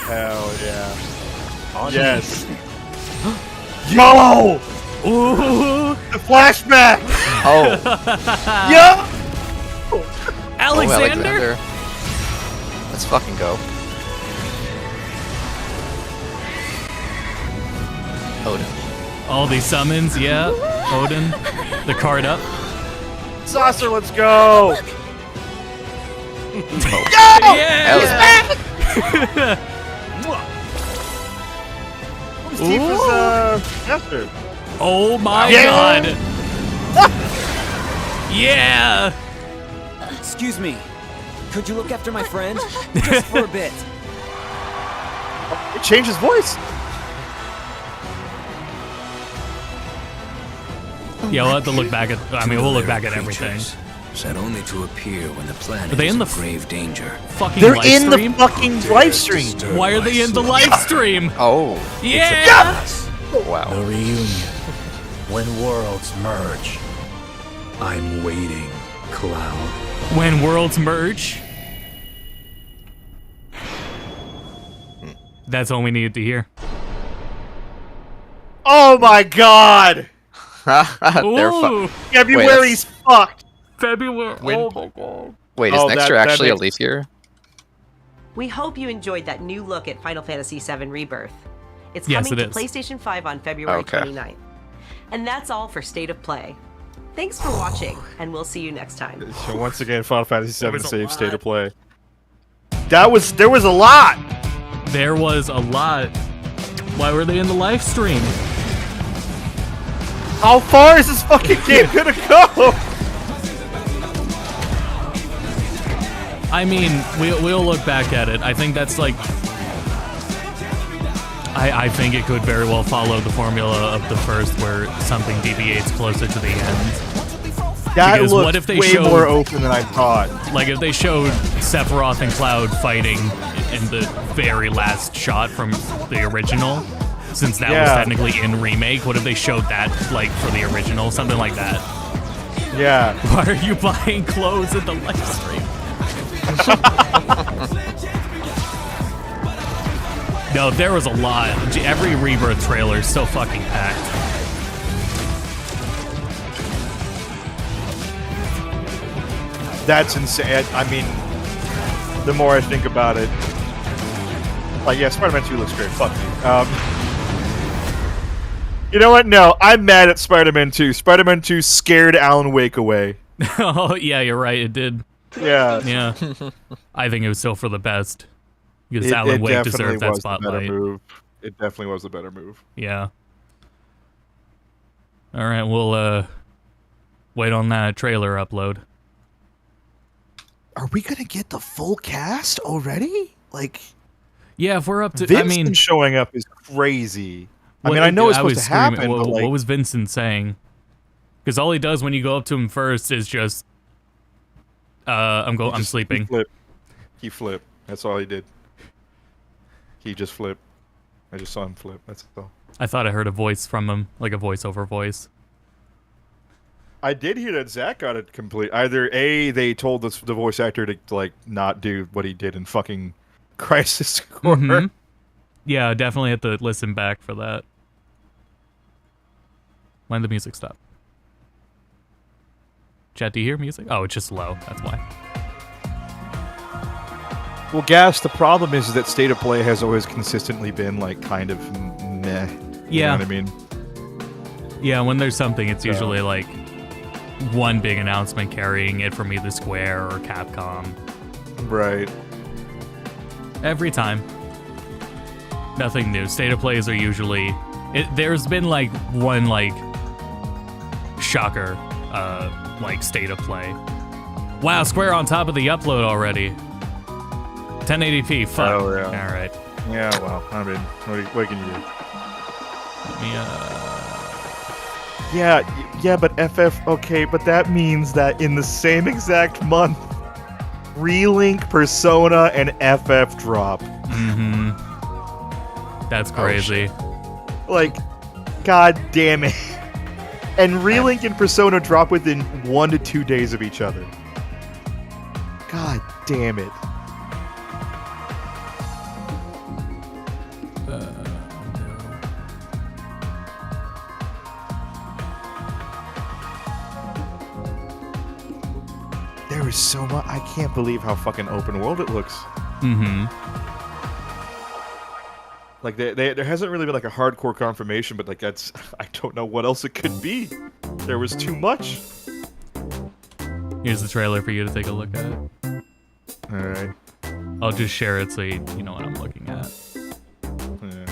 Hell yeah. Yes. Yo!
Ooh.
The flashback!
Oh.
Yo!
Alexander?
Let's fucking go. Odin.
All these summons, yeah. Odin. The card up.
Saucer, let's go!
Yeah!
Who's Tifa's master?
Oh my
Yeah.
god! Yeah!
Excuse me. Could you look after my friend? Just for a bit.
It changed his voice.
Yeah, we'll have to look back at. I mean, we'll look back at everything.
Set only to appear when the planet
Are they in
is
the
in grave danger.
Fucking
They're
live
in
stream?
the fucking live stream.
Why are they in the live stream?
Oh.
Yeah!
Wow.
The reunion. When worlds merge. I'm waiting, Cloud.
When worlds merge. That's all we needed to hear.
Oh my god!
Ooh.
February's fucked.
February.
When-
Oh my god.
Wait, is
Oh,
next
that-
year
that
actually a
makes-
leap year?
We hope you enjoyed that new look at Final Fantasy VII Rebirth. It's
Yes,
coming
it
to
is.
PlayStation 5 on February
Okay.
29th. And that's all for State of Play. Thanks for watching, and we'll see you next time.
So once again, Final Fantasy VII
was a
save
lot.
state of play. There was a lot.
There was a lot. Why were they in the live stream?
How far is this fucking game gonna go?
I mean, we'll look back at it. I think that's like... I think it could very well follow the formula of the first, where something deviates closer to the end.
That
Because
looks
what if they
way
showed-
more open than I thought.
Like, if they showed Sephiroth and Cloud fighting in the very last shot from the original, since that was
Yeah.
technically in Remake, what if they showed that, like, for the original? Something like that.
Yeah.
Why are you buying clothes at the live stream? No, there was a lot. Every Rebirth trailer is so fucking packed.
That's insane. I mean, the more I think about it, like, yeah, Spider-Man 2 looks great. Fuck me. You know what? No, I'm mad at Spider-Man 2. Spider-Man 2 scared Alan Wake away.
Oh, yeah, you're right. It did.
Yeah.
Yeah. I think it was still for the best. Because
It
Alan Wake
definitely
deserved that
was the better
spotlight.
move. It definitely was the better move.
Yeah. All right, we'll wait on that trailer upload.
Are we gonna get the full cast already? Like,
Yeah, if we're up to...
Vincent
I mean,
showing up is crazy. I
what-
mean, I know it's
I
supposed
was
to happen,
screaming.
but
What,
like,
what was Vincent saying? Because all he does when you go up to him first is just... I'm sleeping.
He flipped. That's all he did. He just flipped. I just saw him flip. That's all.
I thought I heard a voice from him, like a voiceover voice.
I did hear that Zach got it complete. Either A, they told the voice actor to like not do what he did in fucking Crisis Core.
Mhm. Yeah, definitely have to listen back for that. When the music stop. Chat, do you hear music? Oh, it's just low. That's why.
Well, Gas, the problem is that State of Play has always consistently been like kind of meh. You
Yeah.
know what I mean?
Yeah, when there's something, it's usually like one big announcement carrying it from either Square or Capcom.
Right.
Every time. Nothing new. State of plays are usually... there's been like one like shocker like state of play. Wow, Square on top of the upload already. 1080p, fuck.
Oh, yeah.
Alright.
Yeah, well, I mean, what can you do?
Let me,
Yeah, but FF, okay, but that means that in the same exact month, Relink, Persona, and FF drop.
Mm-hmm. That's crazy.
Like, god damn it. And Relink and Persona drop within 1 to 2 days of each other. God damn it. There is so much. I can't believe how fucking open world it looks.
Mm-hmm.
Like there hasn't really been like a hardcore confirmation, but like that's I don't know what else it could be. There was too much.
Here's the trailer for you to take a look at.
All right.
I'll just share it so you know what I'm looking at.
Yeah.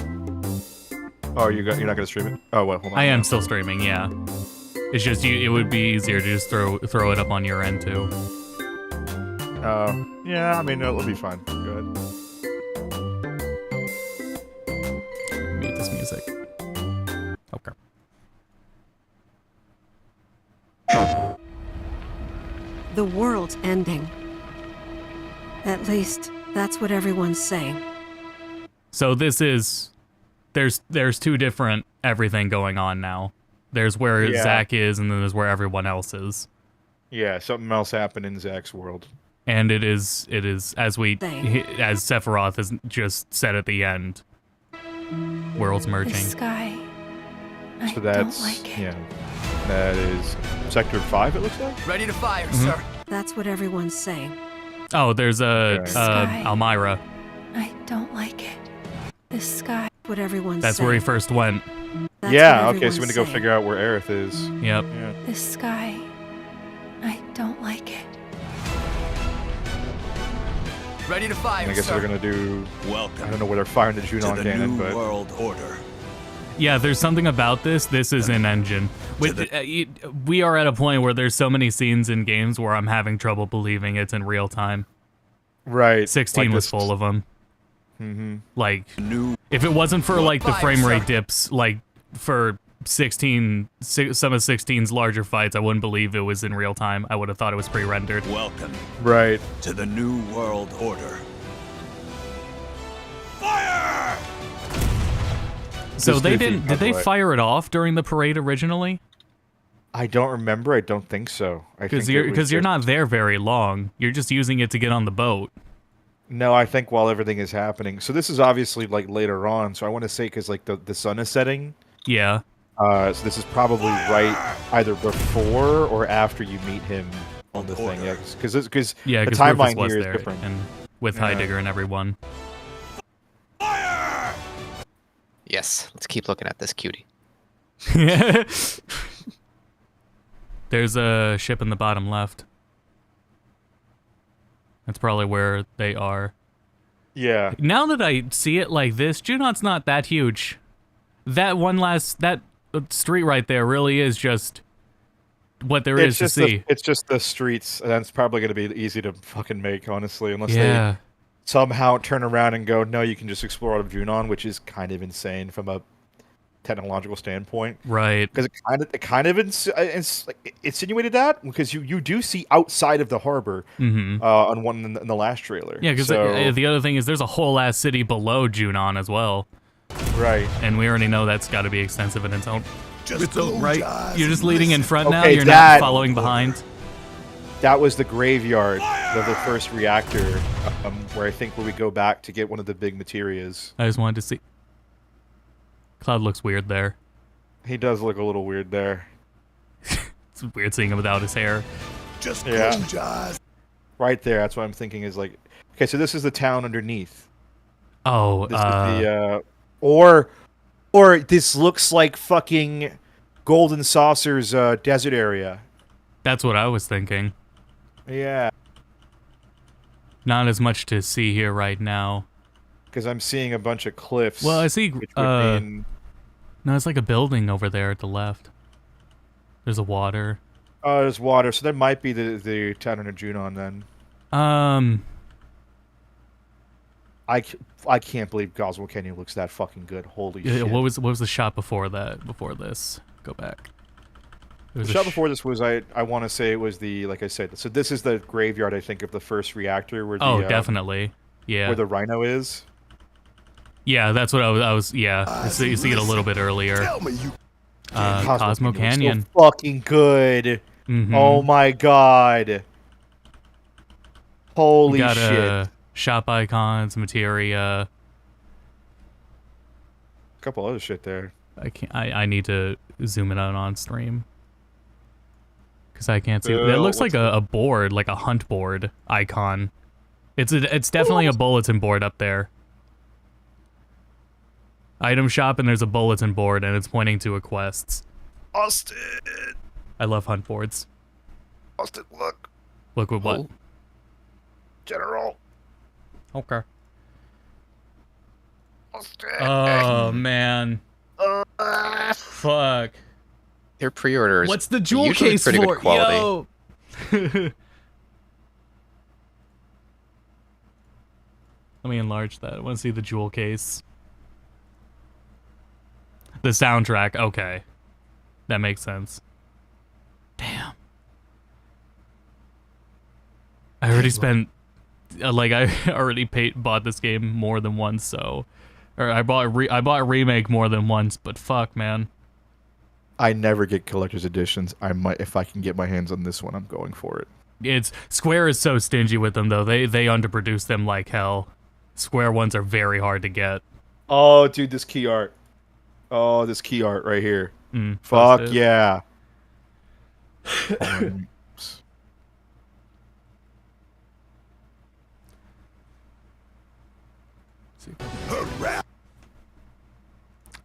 Oh, you're not gonna stream it? Oh well, hold on.
I am still streaming, yeah. It's just it would be easier to just throw it up on your end too.
Yeah, I mean it'll be fine. Go ahead.
Mute this music. Okay.
The world's ending. At least, that's what everyone's saying.
So this is there's two different everything going on now. There's where
Yeah.
Zack is, and then there's where everyone else is.
Yeah, something else happened in Zach's world.
And it is as Sephiroth has just said at the end, Worlds
The
merging.
sky.
So that's that is Sector 5. It looks like.
Ready to fire,
Mhm.
sir.
That's what everyone's saying.
Oh, there's a
Sky.
Almyra.
I don't like it. The sky. What everyone's
That's
saying.
where he first went.
That's
Yeah.
what
Okay. So we're gonna go
everyone's
figure out where Aerith is.
Yep.
Yeah.
The sky. I don't like it.
Ready to fire,
And I guess
sir.
they're gonna do.
Welcome
I don't know where they're firing the Junon
to the
cannon,
New
but
World Order.
Yeah, there's something about this. This is in engine. We are at a point where there's so many scenes in games where I'm having trouble believing it's in real time.
right.
16
like
was
this-
full of them.
Mhm.
Like, if it wasn't for like the frame rate dips, like for 16, some of 16's larger fights, I wouldn't believe it was in real time. I would have thought it was pre-rendered.
Welcome
Right.
to the New World Order. Fire!
So
This
they
goofy,
didn't.
by
Did
the
they
way.
fire it off during the parade originally?
I don't remember. I don't think so. I
Because
think it was
you're
just-
not there very long. You're just using it to get on the boat.
No, I think while everything is happening. So this is obviously like later on. So I want to say because like the sun is setting.
Yeah.
So this is probably right either before or after you meet him on the thing. Yeah, because
Yeah,
the
because
timeline
was
here is
there
different.
and with
Yeah.
Heidegger and everyone.
Yes, let's keep looking at this cutie.
There's a ship in the bottom left. That's probably where they are.
Yeah.
Now that I see it like this, Junon's not that huge. That street right there really is just what there is to see.
It's just the streets, and that's probably going to be easy to fucking make, honestly, unless
Yeah.
they somehow turn around and go, no, you can just explore out of Junon, which is kind of insane from a technological standpoint.
Right.
Because it kind of insinuated that, because you do see outside of the harbor on one in the last trailer.
Yeah, because the other thing is there's a whole ass city below Junon as well.
Right.
And we already know that's got to be extensive in its own
right.
You're just leading in front now,
Okay,
you're
that-
not following behind.
That was the graveyard of the first reactor, where I think we go back to get one of the big materias.
I just wanted to see. Cloud looks weird there.
He does look a little weird there.
It's weird seeing him without his hair.
Just
Yeah. Right there, that's what I'm thinking is like, okay, so this is the town underneath.
Oh,
This is the, or this looks like fucking Golden Saucer's desert area.
That's what I was thinking.
Yeah.
Not as much to see here right now.
Because I'm seeing a bunch of cliffs.
Well, I see.
which would mean-
No, it's like a building over there at the left. There's a water.
Oh, there's water, so that might be the town under Junon then. I can't believe Goswell Canyon looks that fucking good. Holy
Yeah,
shit.
what was the shot before that? Before this, go back. There
The
was a
shot before this was I want to say it was the, like I said, so this is the graveyard I think of the first reactor where the
Oh, definitely. Yeah.
where the Rhino is.
Yeah, that's what I was yeah. You see it a little bit earlier. Cosmo Canyon.
So fucking good.
Mhm.
Oh my god. Holy
We got
shit.
shop icons, materia.
A couple other shit there.
I need to zoom it out on stream. Because I can't see. It
Bill,
looks like
what's
a board, like a hunt board icon. It's definitely a bulletin board up there. Item shop, and there's a bulletin board, and it's pointing to a quests.
Austin.
I love hunt boards.
Austin, look.
Look with what?
General.
Okay.
Austin.
Oh man. Fuck.
Their pre-orders.
What's the
are
jewel
usually
case
pretty
for?
good quality.
Yo. Let me enlarge that. I want to see the jewel case. The soundtrack. Okay. That makes sense. Damn. I already spent like I already bought this game more than once, so or I bought a remake more than once, but fuck, man.
I never get collector's editions. I might, if I can get my hands on this one, I'm going for it.
Square is so stingy with them though. They underproduce them like hell. Square ones are very hard to get.
Oh, dude, this key art. Oh, this key art right here. Fuck
Posted.
yeah.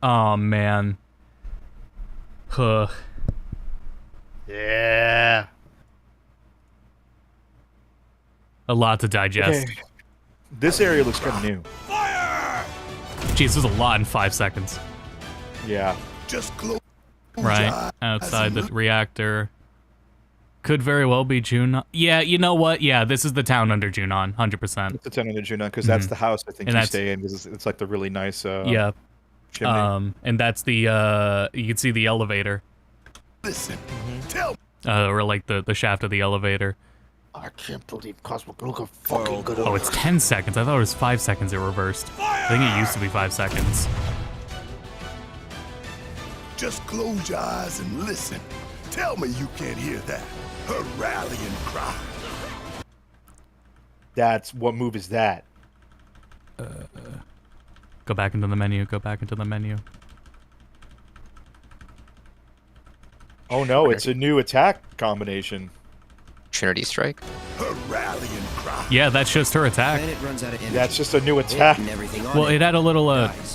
Oh man. Huh.
Yeah.
A lot to digest.
Okay. This area looks kind of new.
Jeez, there's a lot in 5 seconds.
Yeah.
Just close.
Right outside the reactor. Could very well be Junon. Yeah, you know what? Yeah, this is the town under Junon, 100%.
It's the town under Junon because that's the house I think
And
you
that's-
stay in because it's like the really nice.
Yeah.
Chimney.
And that's the you can see the elevator.
Listen, tell me.
Or like the shaft of the elevator.
I can't believe Cosmic looking fucking good.
Oh, it's 10 seconds. I thought it was 5 seconds it reversed. I think it used to be 5 seconds.
Just close your eyes and listen. Tell me you can't hear that. Her rallying cry.
That's what move is that?
Go back into the menu. Go back into the menu.
Oh no, it's a new attack combination.
Trinity Strike.
Her rallying cry.
Yeah, that's just her attack.
Planet runs out of energy.
That's just a new attack.
And everything on
Well,
it
it had a little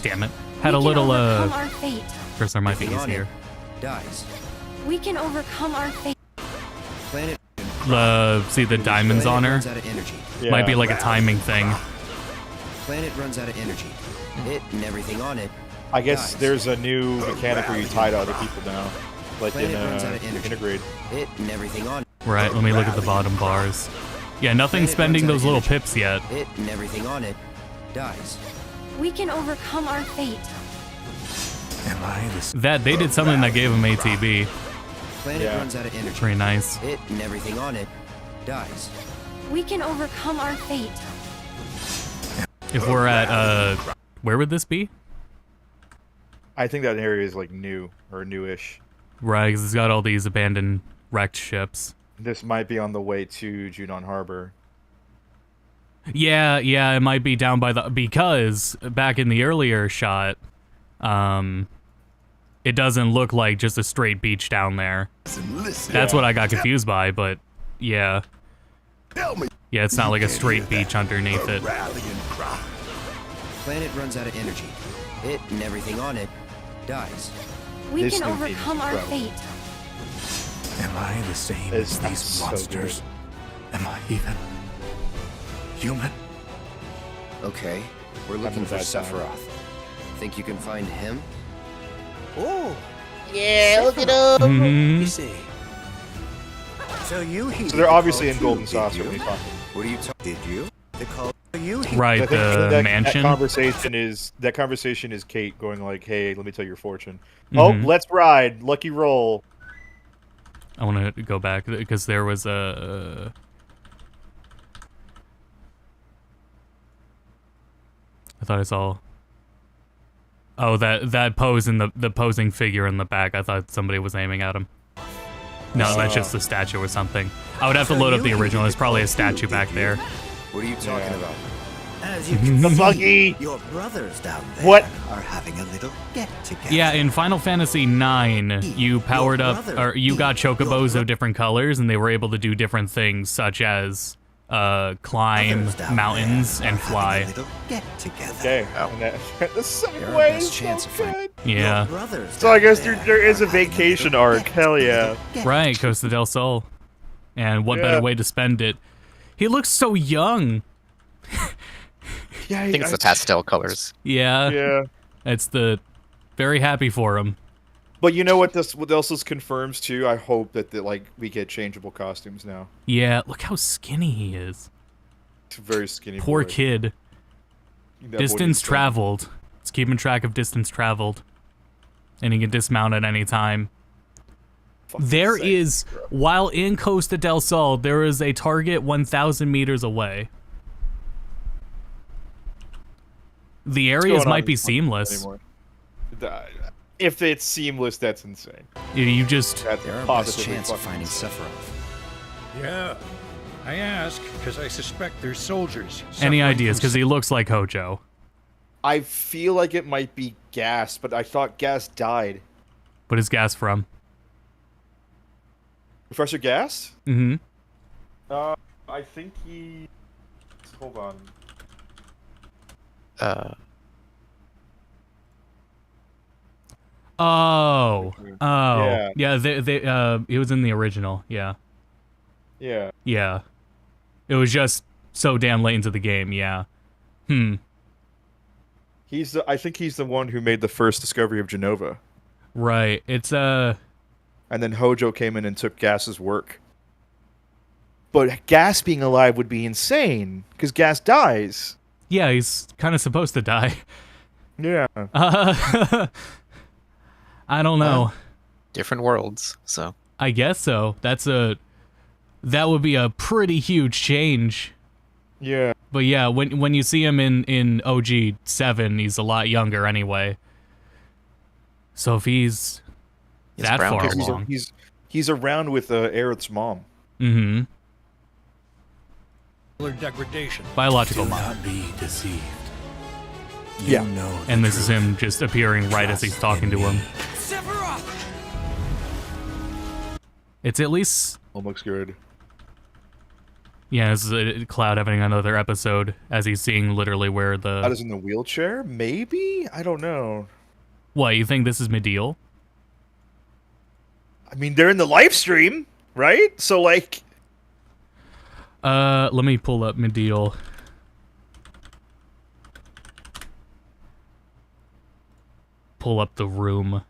damn it. Had a little
Our fate.
Cursor might be
Everything on
easier.
it dies.
We can overcome our fate.
Planet
See the diamonds on her?
runs out of energy.
Might be like a timing thing.
Planet runs out of energy. It and everything on it.
I guess
dies.
there's a new mechanic where you tie to other people now, like in
Planet runs out of energy.
Integrate.
It and everything on it.
Right, let me look at the bottom bars. Yeah, nothing's spending those little pips yet.
It and everything on it dies.
We can overcome our fate.
Am I the
That they did something that gave him ATB.
Planet
Yeah.
runs out of energy.
Pretty nice.
It and everything on it dies.
We can overcome our fate.
If we're at where would this be?
I think that area is like new or newish.
Right, 'cause it's got all these abandoned wrecked ships.
This might be on the way to Junon Harbor.
Yeah, it might be down by the because back in the earlier shot, it doesn't look like just a straight beach down there.
listen?
That's what I got confused by, but yeah.
Tell me.
Yeah, it's not like a straight beach underneath it.
Rallying cry.
Planet runs out of energy. It and everything on it dies.
We
This
can
new game is
overcome our
incredible.
fate.
Am I the same
It's
as these
so
monsters? Am I even human?
Okay, we're looking for
that time.
Sephiroth. Think you can find him?
Oh,
Yeah, look at him.
Mhm.
you see. So you
So they're obviously in Golden Saucer when he's talking.
What are you talking?
Did you? The call. You
Right,
I think
the
that
mansion.
That conversation is Kate going like, "Hey, let me tell your fortune." Oh,
Mhm.
let's ride. Lucky roll.
I want to go back because there was a. I thought I saw. Oh, that pose in the posing figure in the back. I thought somebody was aiming at him. No, that's just the statue or something. I would have to load up the original. There's probably a statue back there.
What are you talking about?
As you can
The
see,
buggy.
your brothers down there
What?
are having a little get together.
Yeah, in Final Fantasy IX, you powered up, or you got chocobos of different colors, and they were able to do different things, such as climb mountains and fly.
Okay. And that, the
Your
segue
best
is
chance
so
of finding-
good.
Yeah.
So I guess there is a vacation arc. Hell yeah.
Right, Costa del Sol. And what
Yeah.
better way to spend it? He looks so young.
Yeah,
I think it's the pastel colors.
Yeah.
Yeah.
It's the very happy for him.
But you know what else this confirms too? I hope that we get changeable costumes now.
Yeah, look how skinny he is.
It's a very skinny.
Poor
boy.
kid.
That boy
Distance
needs to-
traveled. It's keeping track of distance traveled. And he can dismount at any time. There is, while in Costa del Sol, there is a target 1,000 meters away. The
What's
areas
going
might
on
be
in
seamless.
anymore? If it's seamless, that's insane.
You just...
That's
They're our best
positively
chance of
fucking
finding
insane.
Sephiroth.
Yeah. I ask because I suspect there's soldiers.
Any
suffering
ideas?
from
Because he looks like Hojo.
I feel like it might be Gas, but I thought Gas died.
What is Gas from?
Professor Gas?
Mm-hmm.
I think he... Hold on.
Oh.
Yeah.
Yeah, it was in the original, yeah.
Yeah.
Yeah. It was just so damn late into the game, yeah.
I think he's the one who made the first discovery of Genova.
Right. It's
And then Hojo came in and took Gas's work. But Gas being alive would be insane, because Gas dies.
Yeah, he's kind of supposed to die.
Yeah.
I don't know.
Different worlds, so.
I guess so. That would be a pretty huge change.
Yeah.
But yeah, when you see him in OG 7, he's a lot younger anyway. So if he's that far along.
He's around with Aerith's mom.
Mm-hmm.
Degradation.
Biological
Do
mom.
not be deceived.
Yeah.
And this is him just appearing right as he's talking to him. It's at least...
Well, looks good.
Yeah, this is a Cloud having another episode as he's seeing literally where the...
That is in the wheelchair? Maybe? I don't know.
What, you think this is Medial?
I mean, they're in the live stream, right? So, like...
Let me pull up Medial. Pull up the room.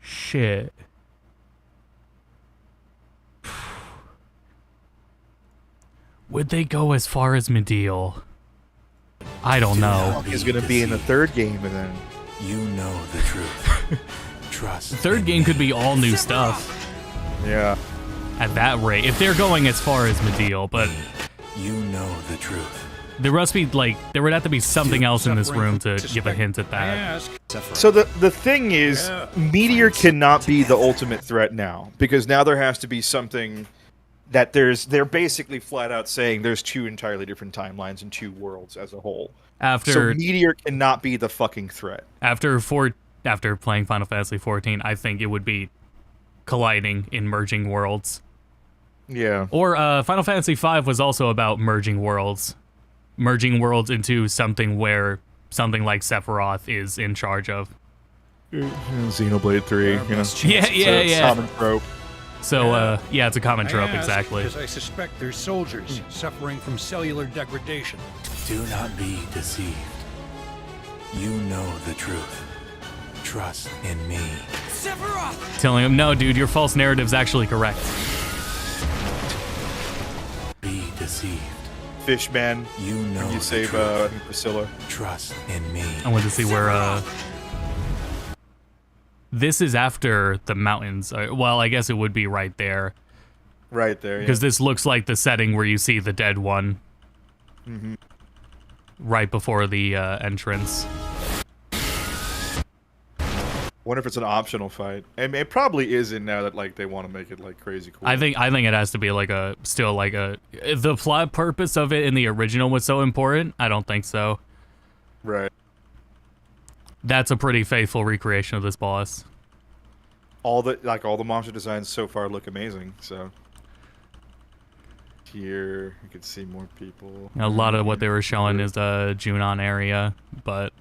Shit. Would they go as far as Medial? I don't know.
He's gonna be in the third game, and then...
You know the truth. Trust.
The third game could be all new stuff.
Yeah.
At that rate, if they're going as far as Medial, but...
You know the truth.
There must be, like, there would have to be something else in this room to give a hint at that.
So the thing is, Meteor cannot be the ultimate threat now, because now there has to be something that they're basically flat out saying there's two entirely different timelines and two worlds as a whole. So Meteor cannot be the fucking threat.
After playing Final Fantasy XIV, I think it would be colliding in merging worlds.
Yeah.
Or Final Fantasy V was also about merging worlds. Merging worlds into something where something like Sephiroth is in charge of.
Xenoblade 3, you know.
Yeah.
Common trope.
So, yeah, it's a common trope, exactly.
Because I suspect there's soldiers suffering from cellular degradation.
Do not be deceived. You know the truth. Trust in me.
Telling him, no, dude, your false narrative's actually correct.
Be deceived.
Fishman.
You know
you save Priscilla.
Trust in me.
I want to see where this is after the mountains. Well, I guess it would be right there.
Right there,
because this looks like the setting where you see the dead one.
Mm-hmm.
Right before the entrance.
Wonder if it's an optional fight. I mean, it probably isn't now that like they want to make it like crazy cool.
I think it has to be like the plot purpose of it in the original was so important. I don't think so.
Right.
That's a pretty faithful recreation of this boss.
All the monster designs so far look amazing. So here you can see more people.
A lot of what they were showing is the Junon area, but.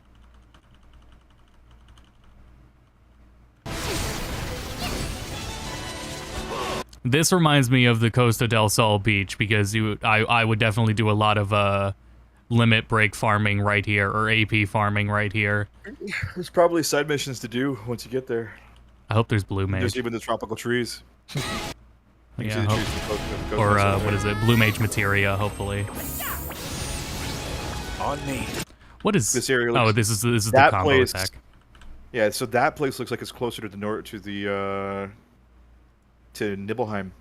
This reminds me of the Costa del Sol beach because I would definitely do a lot of limit break farming right here or AP farming right here.
There's probably side missions to do once you get there.
I hope there's Blue Mage.
There's even the tropical trees.
Yeah, or what is it? Blue Mage Materia, hopefully.
On me.
What is
this area?
Oh, this is the combo attack.
Yeah, so that place looks like it's closer to the north to Nibelheim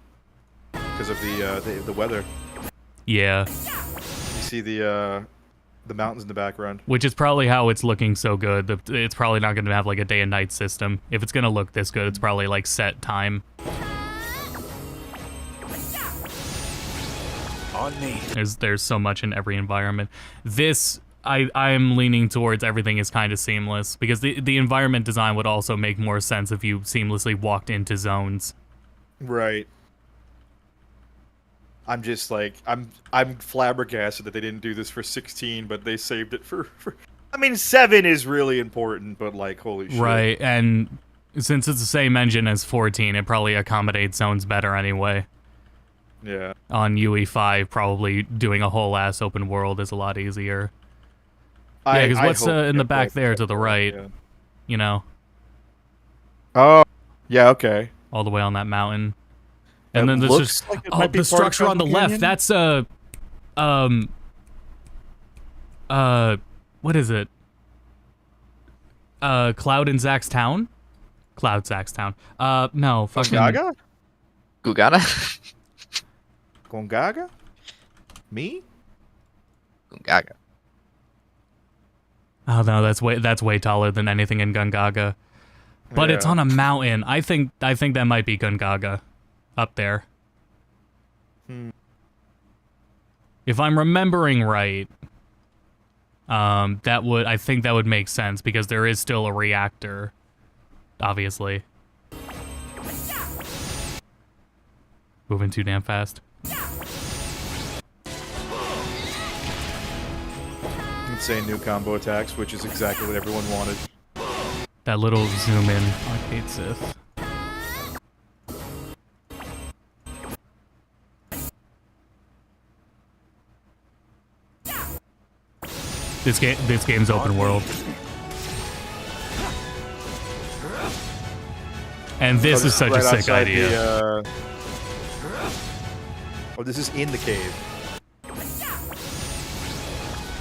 because of the weather.
Yeah.
You see the The mountains in the background.
Which is probably how it's looking so good. It's probably not going to have like a day and night system. If it's going to look this good, it's probably like set time.
On me.
There's so much in every environment. This, I'm leaning towards everything is kind of seamless, because the environment design would also make more sense if you seamlessly walked into zones.
Right. I'm just like, I'm flabbergasted that they didn't do this for 16, but they saved it for I mean, 7 is really important, but like, holy shit.
Right, and since it's the same engine as 14, it probably accommodates zones better anyway.
Yeah.
On UE5, probably doing a whole ass open world is a lot easier. Yeah, because what's in the back there to the right?
Yeah.
You know?
Oh, yeah, okay.
All the way on that mountain. And
It
then there's
looks
just
like it might be
the
part of
structure on the
Jungle
left.
Canyon?
That's what is it? Cloud and Zack's town? Cloud Zack's town. No, fucking
Gongaga?
Gugana?
Gongaga? Me?
Gongaga.
Oh no, that's way taller than anything in Gongaga. But it's
Yeah.
on a mountain. I think that might be Gongaga up there. If I'm remembering right, I think that would make sense, because there is still a reactor, obviously. Moving too damn fast.
Insane new combo attacks, which is exactly what everyone wanted.
That little zoom in arcade Sith. This game's open world. And this is such a sick idea.
Oh, this is in the cave.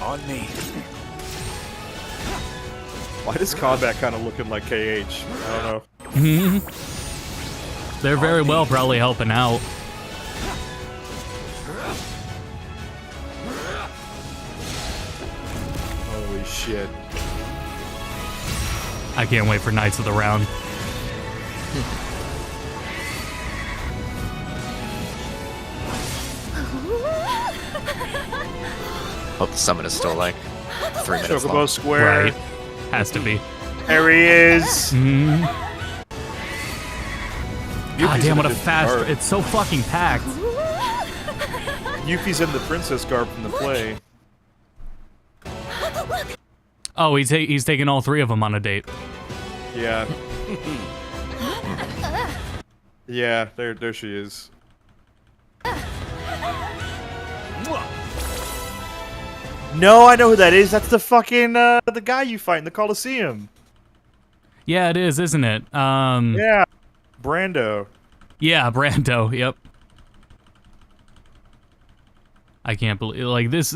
On me.
Why does combat kind of looking like KH? I don't know.
They're very well probably helping out.
Holy shit.
I can't wait for Knights of the Round.
Hope the summon is still like 3 minutes
Chocobo
long.
Square.
Right. Has to be.
There he is.
God damn, what a
in the
fast...
garb.
It's so fucking packed.
Yuffie's in the princess garb from the play.
Oh, he's taking all 3 of them on a date.
Yeah. Yeah, there she is. No, I know who that is. That's the fucking the guy you fight in the Coliseum.
Yeah, it is, isn't it?
Yeah, Brando.
Yeah, Brando. Yep. I can't believe this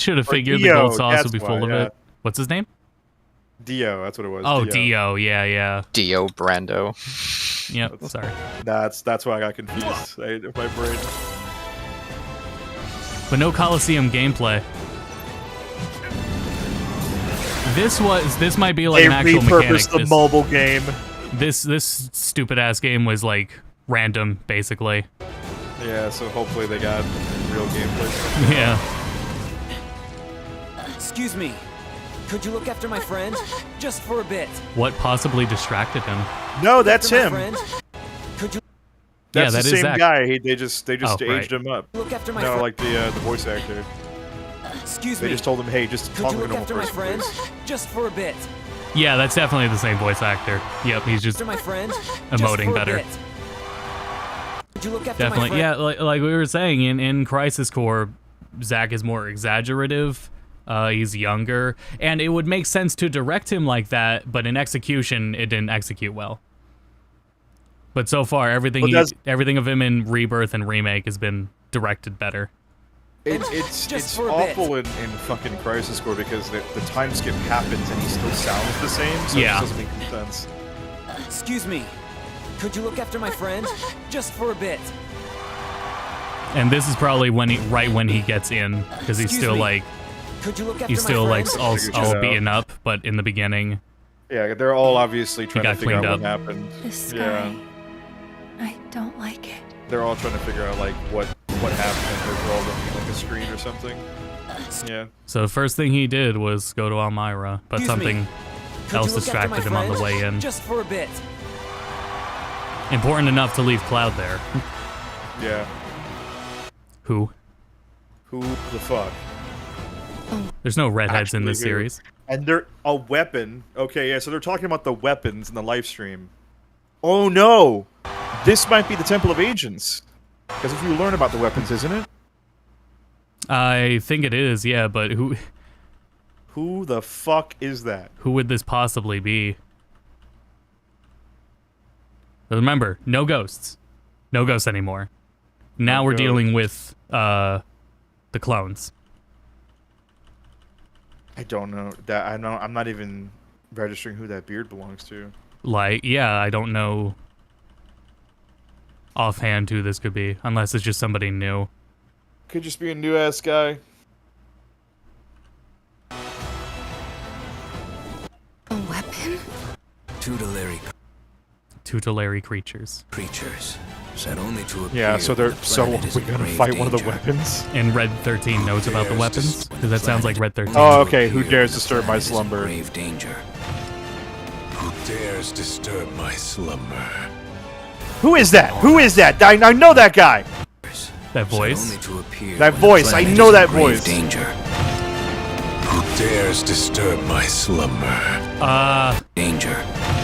should have figured the
Dio,
gold sauce
that's
would be full
why,
of
yeah.
it. What's his name?
Dio, that's what it was.
Oh, Dio. Yeah.
Dio Brando.
Yep. Sorry.
That's why I got confused. My brain.
But no Coliseum gameplay. This might be like
They
an actual mechanic.
repurposed the mobile game.
This stupid ass game was like random, basically.
Yeah, so hopefully they got real gameplay.
Yeah.
Excuse me. Could you look after my friend? Just for a bit.
What possibly distracted him?
No, that's
After my
him.
friend? Could you
That's
that
the
is
same
Zack.
guy. They just
Oh,
aged
right.
him up.
Look after my
No,
friend.
like the voice actor.
Excuse
They
me.
just told him, hey, just
Could
talk
you
like a
look
normal
after my
person.
friend?
please.
Just for a bit.
Yeah, that's definitely the same voice actor. Yep, he's just
After my friend?
emoting
Just for a
better.
bit. Could you look after my
Definitely,
friend?
yeah. Like we were saying, in Crisis Core, Zack is more exaggerative. He's younger, and it would make sense to direct him like that. But in execution, it didn't execute well. But so far, everything of him in Rebirth and Remake has been directed better.
It's awful in fucking Crisis Core because the time skip happens and he still sounds the same, so
Yeah.
it just doesn't make any sense.
Excuse me. Could you look after my friend? Just for a bit.
And this is probably right when he gets in, because he's
Excuse
still
me.
like
Could you look after
He's
my
still like
friend?
all
Figured it out.
beaten up, but in the beginning,
Yeah, they're all obviously trying to
got
figure out
cleaned
what
up.
happened.
This
Yeah,
I don't like it.
they're all trying to figure out like what happened. They're all looking at like a screen or something. Yeah.
so the first thing he did was go to Elmira, but
Excuse me.
something
Could
else
you look after my
distracted him on the
friend?
way in.
Just for a bit.
Important enough to leave Cloud there.
Yeah.
Who?
Who the fuck?
There's no redheads in
Actually,
this
who?
series.
And they're a weapon. Okay, yeah, so they're talking about the weapons in the live stream. Oh no! This might be the Temple of Agents. Because if you learn about the weapons, isn't it?
I think it is, yeah, but who
Who the fuck is that?
who would this possibly be? But remember, no ghosts. No ghosts anymore. Now
No
we're
ghosts.
dealing with the clones.
I don't know. That I know I'm not even registering who that beard belongs to.
Like, yeah, I don't know offhand who this could be, unless it's just somebody new.
Could just be a new ass guy.
A weapon?
Tutelary
Tutelary creatures.
creatures, set only to appear
Yeah, so
when
they're
the
so
planet is
we're
in
gonna
grave
fight one of the
danger.
weapons.
And Red 13 knows about the weapons? Because that sounds like Red 13.
Oh, okay. Who
Appear
dares
when the
disturb my
planet is in
slumber?
grave danger.
Who dares disturb my slumber?
Who is that? Who is that? I know that guy.
That voice?
Only to appear
That
when the
voice. I
planet
know
is in
that
grave
voice.
Danger.
Who dares disturb my slumber?
Danger.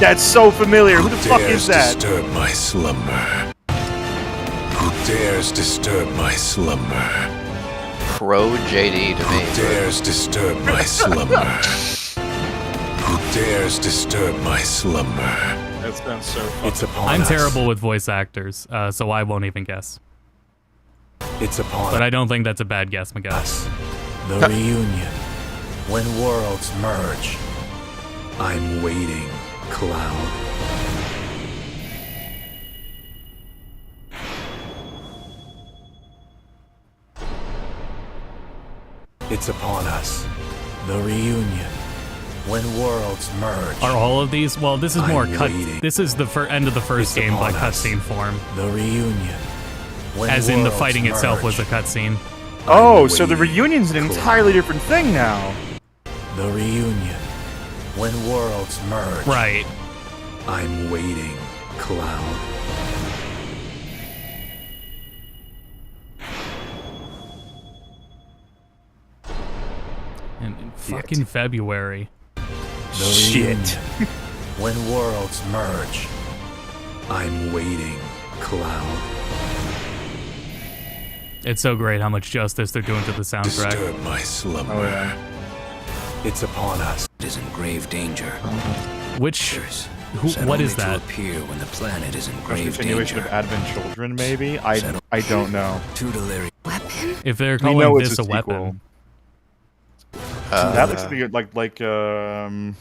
That's so familiar. Who the fuck
Dares
is that?
disturb my slumber? Who dares disturb my slumber?
Pro JD to me.
Dares disturb my slumber? Who dares disturb my slumber?
That sounds so fucking
It's upon
I'm
us.
terrible with voice actors, so I won't even guess.
It's upon
But I don't think that's a bad guess, Miguel.
us. The reunion. When worlds merge. I'm waiting, Cloud. It's upon us. The reunion. When worlds merge.
Are all of these? Well, this is more
I'm
cut.
waiting.
This is the end of the first
It's
game by
upon us.
cutscene form.
The reunion. When
As in the
worlds
fighting itself was a
merge.
cutscene.
Oh,
I'm
so the
waiting,
reunion's an
Cloud.
entirely different thing now.
The reunion. When worlds merge.
Right.
I'm waiting, Cloud.
In fucking February.
The reunion. When worlds merge. I'm waiting, Cloud.
It's so great how much justice they're doing to the soundtrack.
Disturb my slumber.
Oh, yeah.
It's upon us.
It is in grave danger.
Which?
Set
What
only
is
to
that?
appear when the planet is in
A
grave
continuation
danger.
of Advent Children, maybe? I don't know.
Tutelary.
Weapon?
If they're
We
calling
know it's
this
a
a weapon,
That looks like
Tutelary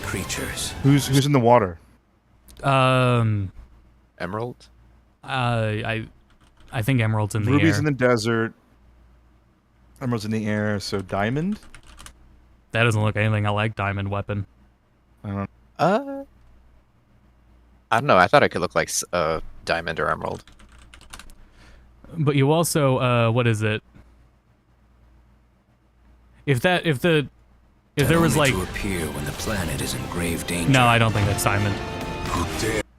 creatures.
who's in the water?
Emerald?
I think Emerald's in the
Ruby's
air.
in the desert. Emerald's in the air, so Diamond?
That doesn't look anything like Diamond Weapon.
I don't
I don't know. I thought it could look like diamond or emerald.
But you also, what is it? If there was like,
to appear when the planet is in grave danger.
no, I don't think that's Diamond.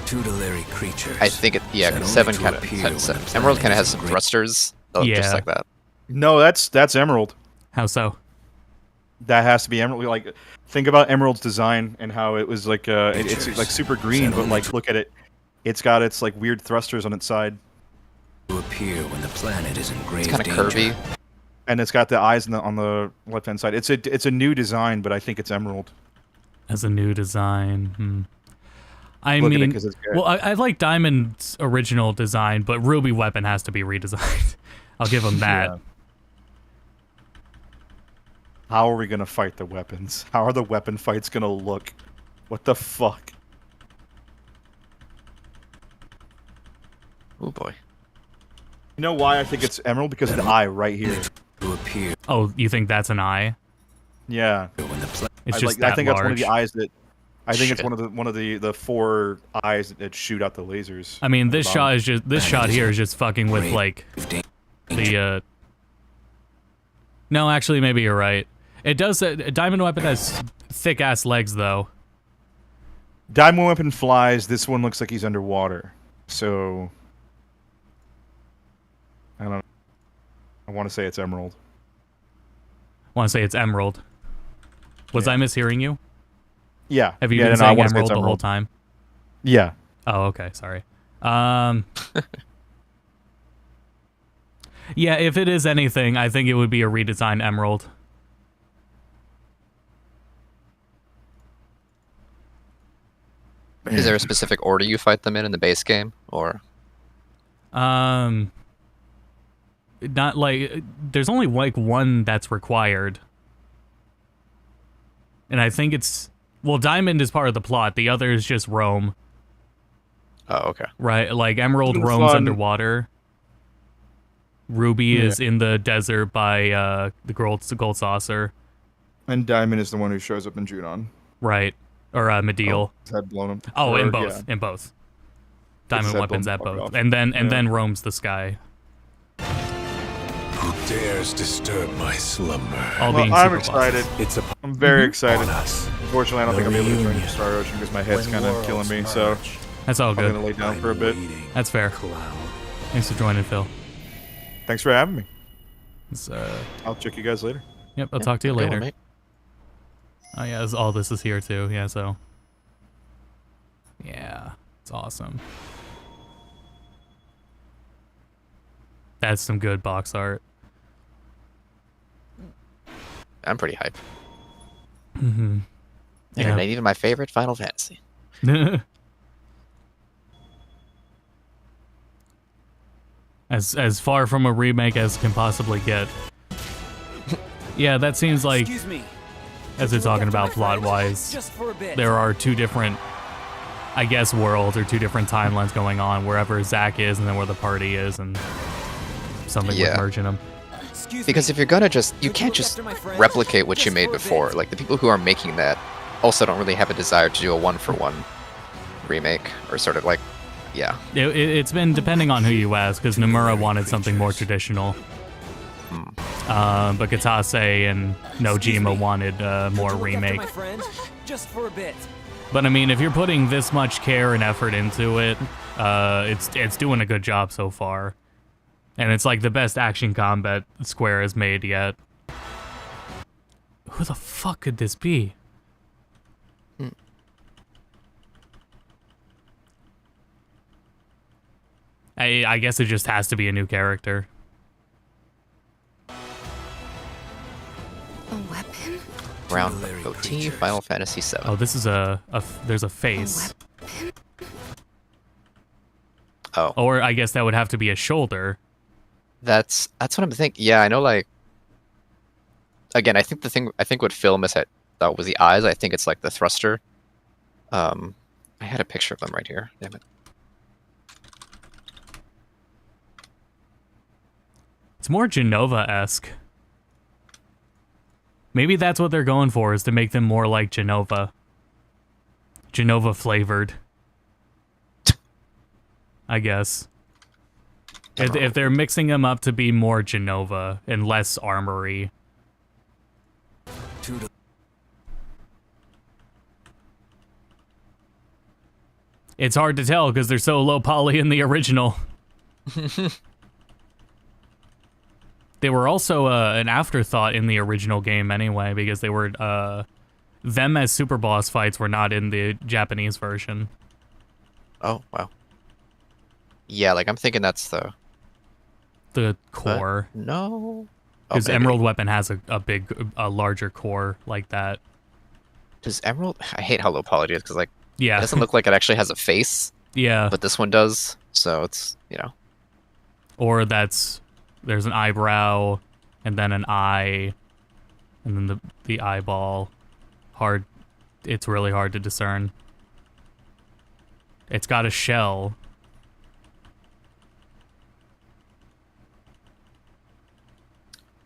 Tutelary creatures.
I think it. Yeah,
Set
'cause
only
7
to
kind
appear when the
of. Emerald
planet
kind of
is
has
in
some
grave-
thrusters. That look just
Yeah.
like that.
No, that's Emerald.
How so?
That has to be Emerald. Like, think about Emerald's design and how it was like it's like super green, but like look at it. It's got its like weird thrusters on its side.
To appear when the planet is in grave
It's kind of
danger.
curvy.
And it's got the eyes on the left hand side. It's a new design, but I think it's Emerald.
As a new design. I
Look at it
mean,
'cause it's good.
well, I like Diamond's original design, but Ruby Weapon has to be redesigned. I'll give him that.
Yeah. How are we gonna fight the weapons? How are the weapon fights gonna look? What the fuck?
Oh boy.
You know why I think it's Emerald? Because of the eye right here.
To appear.
Oh, you think that's an eye?
Yeah.
It's
I,
just
I
that
think that's one of the
large.
eyes that. I think it's
Shit.
one of the 4 eyes that shoot out the lasers.
I mean,
at the
this
bottom.
shot is just this shot here is just fucking with like the. No, actually, maybe you're right. It does. Diamond Weapon has thick ass legs though.
Diamond Weapon flies. This one looks like he's underwater. So I don't know. I want to say it's Emerald.
Want to say it's Emerald. Was I mishearing you?
Yeah.
Have you
Yeah,
been
no, I
saying
wanna say
Emerald
it's
the whole
Emerald.
time?
Yeah.
Oh, okay. Sorry. Yeah, if it is anything, I think it would be a redesigned Emerald.
Is there a specific order you fight them in the base game, or?
Not like there's only like one that's required, and I think it's Diamond is part of the plot. The other is just roam.
Oh, okay.
Right, like Emerald
It's
roams
fun.
underwater. Ruby is in the desert by the gold saucer.
And Diamond is the one who shows up in Junon.
Right, or Mediel.
His head blown up.
Oh, in
Or,
both,
yeah.
in both.
His
Diamond
head
weapons
blown
at
the fuck
both,
off.
and then
Yeah.
roams the sky.
Who dares disturb my slumber?
All being
I'm
super
excited.
It's
I'm very
Mhm.
excited.
on us.
Unfortunately, I don't
The
think I'll be able to join
reunion.
Star Ocean because my head's
When
kind of
worlds
killing me. So
merge.
That's all
I'm
good.
gonna lay down for a bit.
That's fair. Thanks for joining, Phil.
Thanks for having me.
It's,
I'll check you guys later.
Yep, I'll talk to you
Have a good
later.
one, mate.
Oh yeah, all this is here too. Yeah, so yeah, it's awesome. That's some good box art.
I'm pretty hyped.
Mm-hmm.
And not even my favorite Final Fantasy.
As far from a remake as can possibly get. Yeah, that seems like,
Excuse me.
as they're talking about plot-wise,
Just for a bit.
there are two different, I guess, worlds or two different timelines going on, wherever Zack is and then where the party is, and something with
Yeah.
merging them.
Because if you're gonna you can't just replicate what you made before. Like the people who are making that also don't really have a desire to do a one-for-one remake or sort of like, yeah.
It's been depending on who you ask, because Nomura wanted something more traditional. But Katase and Nojima wanted more remake.
My friend, just for a bit.
But I mean, if you're putting this much care and effort into it, it's doing a good job so far. And it's like the best action combat Square has made yet. Who the fuck could this be? I guess it just has to be a new character.
A weapon?
Round OT, Final Fantasy VII.
Oh, this is there's a face.
Oh.
Or I guess that would have to be a shoulder.
That's what I'm thinking. Yeah, I know. Like, again, I think what Phil thought was the eyes. I think it's like the thruster. I had a picture of them right here. Damn it.
It's more Genova-esque. Maybe that's what they're going for, is to make them more like Genova. Genova flavored. I guess. If they're mixing them up to be more Genova and less armory. It's hard to tell because they're so low poly in the original. They were also an afterthought in the original game anyway, because they were them as super boss fights were not in the Japanese version.
Oh wow. Yeah, like I'm thinking that's
the core.
No.
Because
maybe.
Emerald Weapon has a larger core like that.
Does Emerald? I hate how low poly it is because like
Yeah.
it doesn't look like it actually has a face.
Yeah.
But this one does, so it's
Or there's an eyebrow, and then an eye, and then the eyeball. It's really hard to discern. It's got a shell.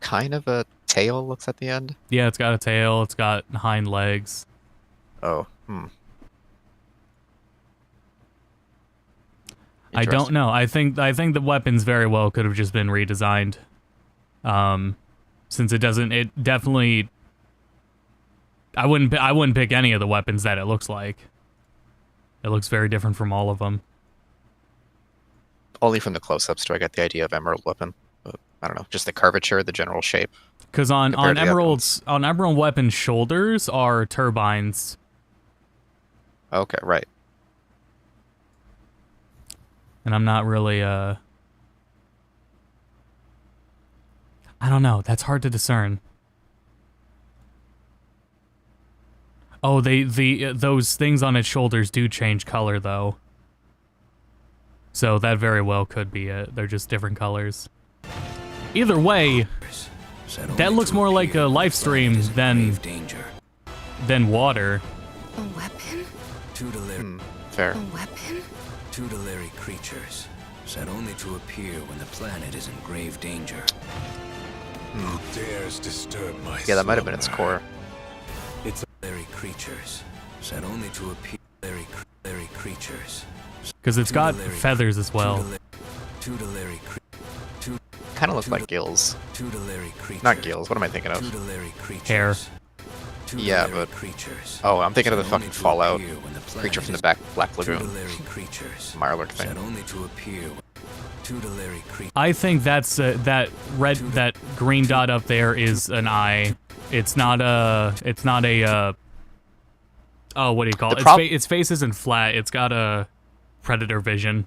kind of a tail looks at the end.
Yeah, it's got a tail. It's got hind legs.
Oh,
I don't know. I think the weapons very well could have just been redesigned. Since it doesn't, it definitely. I wouldn't pick any of the weapons that it looks like. It looks very different from all of them.
Only from the close-ups do I get the idea of emerald weapon. But I don't know, just the curvature, the general shape.
Because on emerald weapon shoulders are turbines.
Okay, right.
And I'm not really I don't know. That's hard to discern. Oh, those things on its shoulders do change color though. So that very well could be it. They're just different colors. Either way, that looks more like a life stream than water.
A weapon?
Fair.
A weapon?
Tutelary creatures, said only to appear when the planet is in grave danger.
Who dares disturb my
Yeah, that might have been its core.
It's tutelary creatures, said only to appear. Tutelary creatures.
Because it's got feathers as well.
Tutelary
Kind of look like gills. Not gills. What am I thinking of?
Hair.
Yeah, but oh, I'm thinking of the fucking Fallout creature from the Black Lagoon. Mirelurk thing.
I think that's that green dot up there is an eye. It's not a. Oh, what do you call it? Its face isn't flat. It's got a predator vision.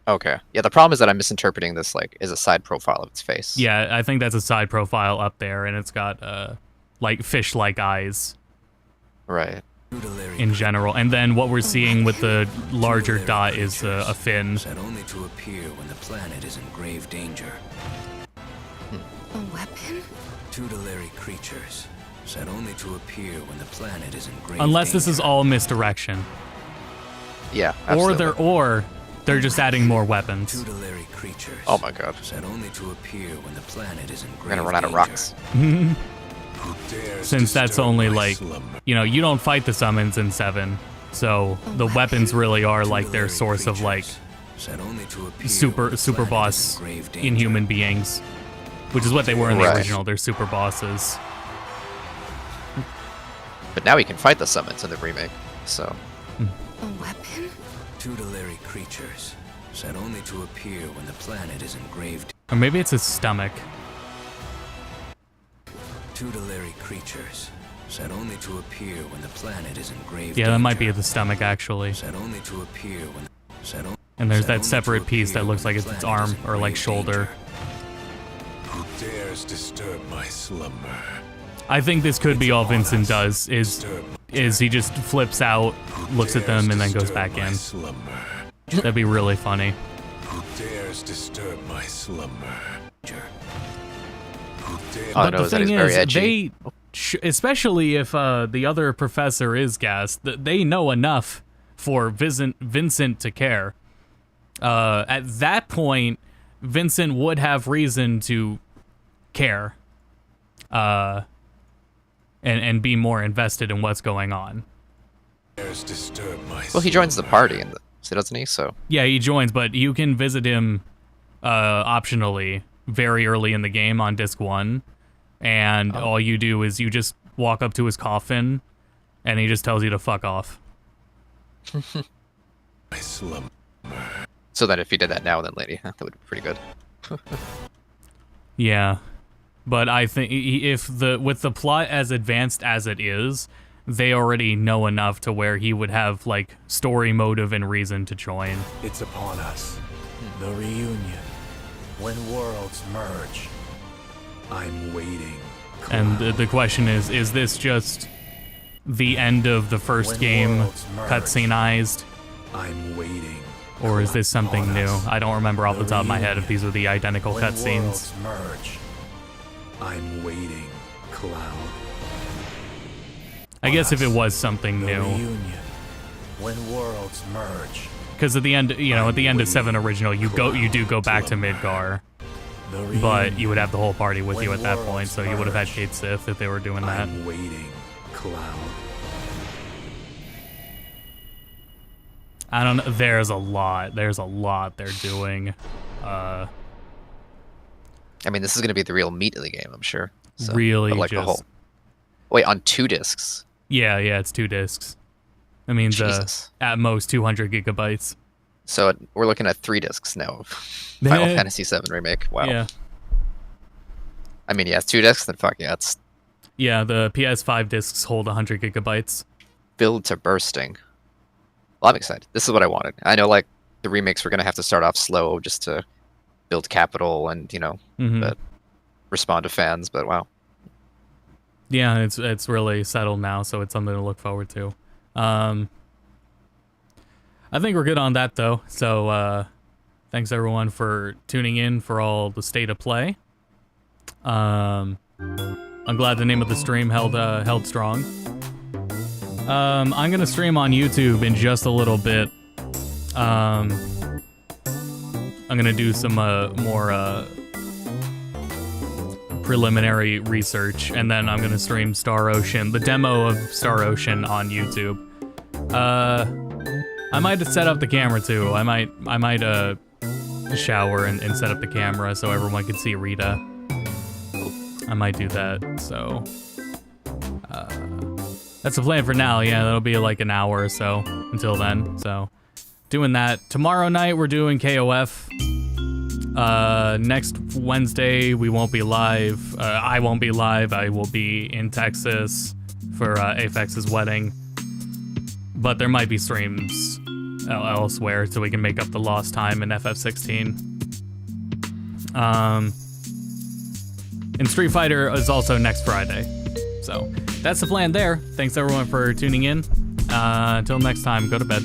Okay. Yeah, the problem is that I'm misinterpreting this like as a side profile of its face.
Yeah, I think that's a side profile up there, and it's got like fish-like eyes.
Right.
In general, and then what we're seeing with the larger dot is a fin.
Said only to appear when the planet is in grave danger.
A weapon?
Tutelary creatures said only to appear when the planet is in grave danger.
Unless this is all misdirection.
Yeah, absolutely.
Or they're just adding more weapons.
Tutelary creatures.
Oh my god.
Said only to appear when the planet is in grave
We're gonna run out of rocks.
Since that's only like, you don't fight the summons in 7, so the weapons really are like their source of like super boss inhuman beings, which is what they were in the original. They're super bosses.
But now we can fight the summons in the remake, so.
A weapon?
Tutelary creatures said only to appear when the planet is in grave danger.
Or maybe it's his stomach.
Tutelary creatures said only to appear when the planet is in grave danger.
Yeah, that might be the stomach actually.
Said only to appear when
and there's that separate piece that looks like it's its arm or like shoulder.
Who dares disturb my slumber?
I think this could be all Vincent does is he just flips out, looks at them, and then goes back in. That'd be really funny.
Who dares disturb my slumber?
But the thing is, especially if the other professor is gassed, they know enough for Vincent to care. At that point, Vincent would have reason to care. And be more invested in what's going on.
Well, he joins the party, doesn't he? So
yeah, he joins, but you can visit him optionally very early in the game on disc 1, and all you do is you just walk up to his coffin, and he just tells you to fuck off.
So that if he did that now, then later, that would be pretty good.
Yeah. But I think with the plot as advanced as it is, they already know enough to where he would have like story motive and reason to join.
It's upon us. The reunion. When worlds merge. I'm waiting.
And the question is this just the end of the first game cutscene-ized?
I'm waiting.
Or is this something new? I don't remember off the top of my head if these are the identical cutscenes.
Merge. I'm waiting, Cloud.
I guess if it was something new.
Reunion. When worlds merge.
Because at the end, at the end of 7 original, you do go back to Midgar. but you would have the whole party with you at that point, so you would have had Kate Sith if they were doing that.
I'm waiting, Cloud.
I don't know. There's a lot they're doing.
I mean, this is going to be the real meat of the game, I'm sure. So,
really,
but like
just...
the whole. Wait, on 2 discs?
Yeah, it's 2 discs. That means at most 200 gigabytes.
So we're looking at 3 discs now. Final Fantasy VII Remake. Wow. Yeah. I mean, yeah, it's 2 discs. Then fuck yeah, it's.
Yeah, the PS5 discs hold 100 gigabytes.
Filled to bursting. Well, I'm excited. This is what I wanted. I know, like, the remakes were gonna have to start off slow just to build capital and but respond to fans. But wow.
Yeah, it's really settled now, so it's something to look forward to. I think we're good on that though. So thanks everyone for tuning in for all the state of play. I'm glad the name of the stream held strong. I'm gonna stream on YouTube in just a little bit. I'm gonna do some more preliminary research, and then I'm gonna stream Star Ocean, the demo of Star Ocean on YouTube. I might set up the camera too. I might shower and set up the camera so everyone can see Rita. I might do that. So that's the plan for now. Yeah, that'll be like an hour or so until then. So doing that. Tomorrow night we're doing KOF. Next Wednesday we won't be live. I won't be live. I will be in Texas for Apex's wedding. But there might be streams elsewhere so we can make up the lost time in FF16. And Street Fighter is also next Friday. So that's the plan there. Thanks everyone for tuning in. Until next time, go to bed.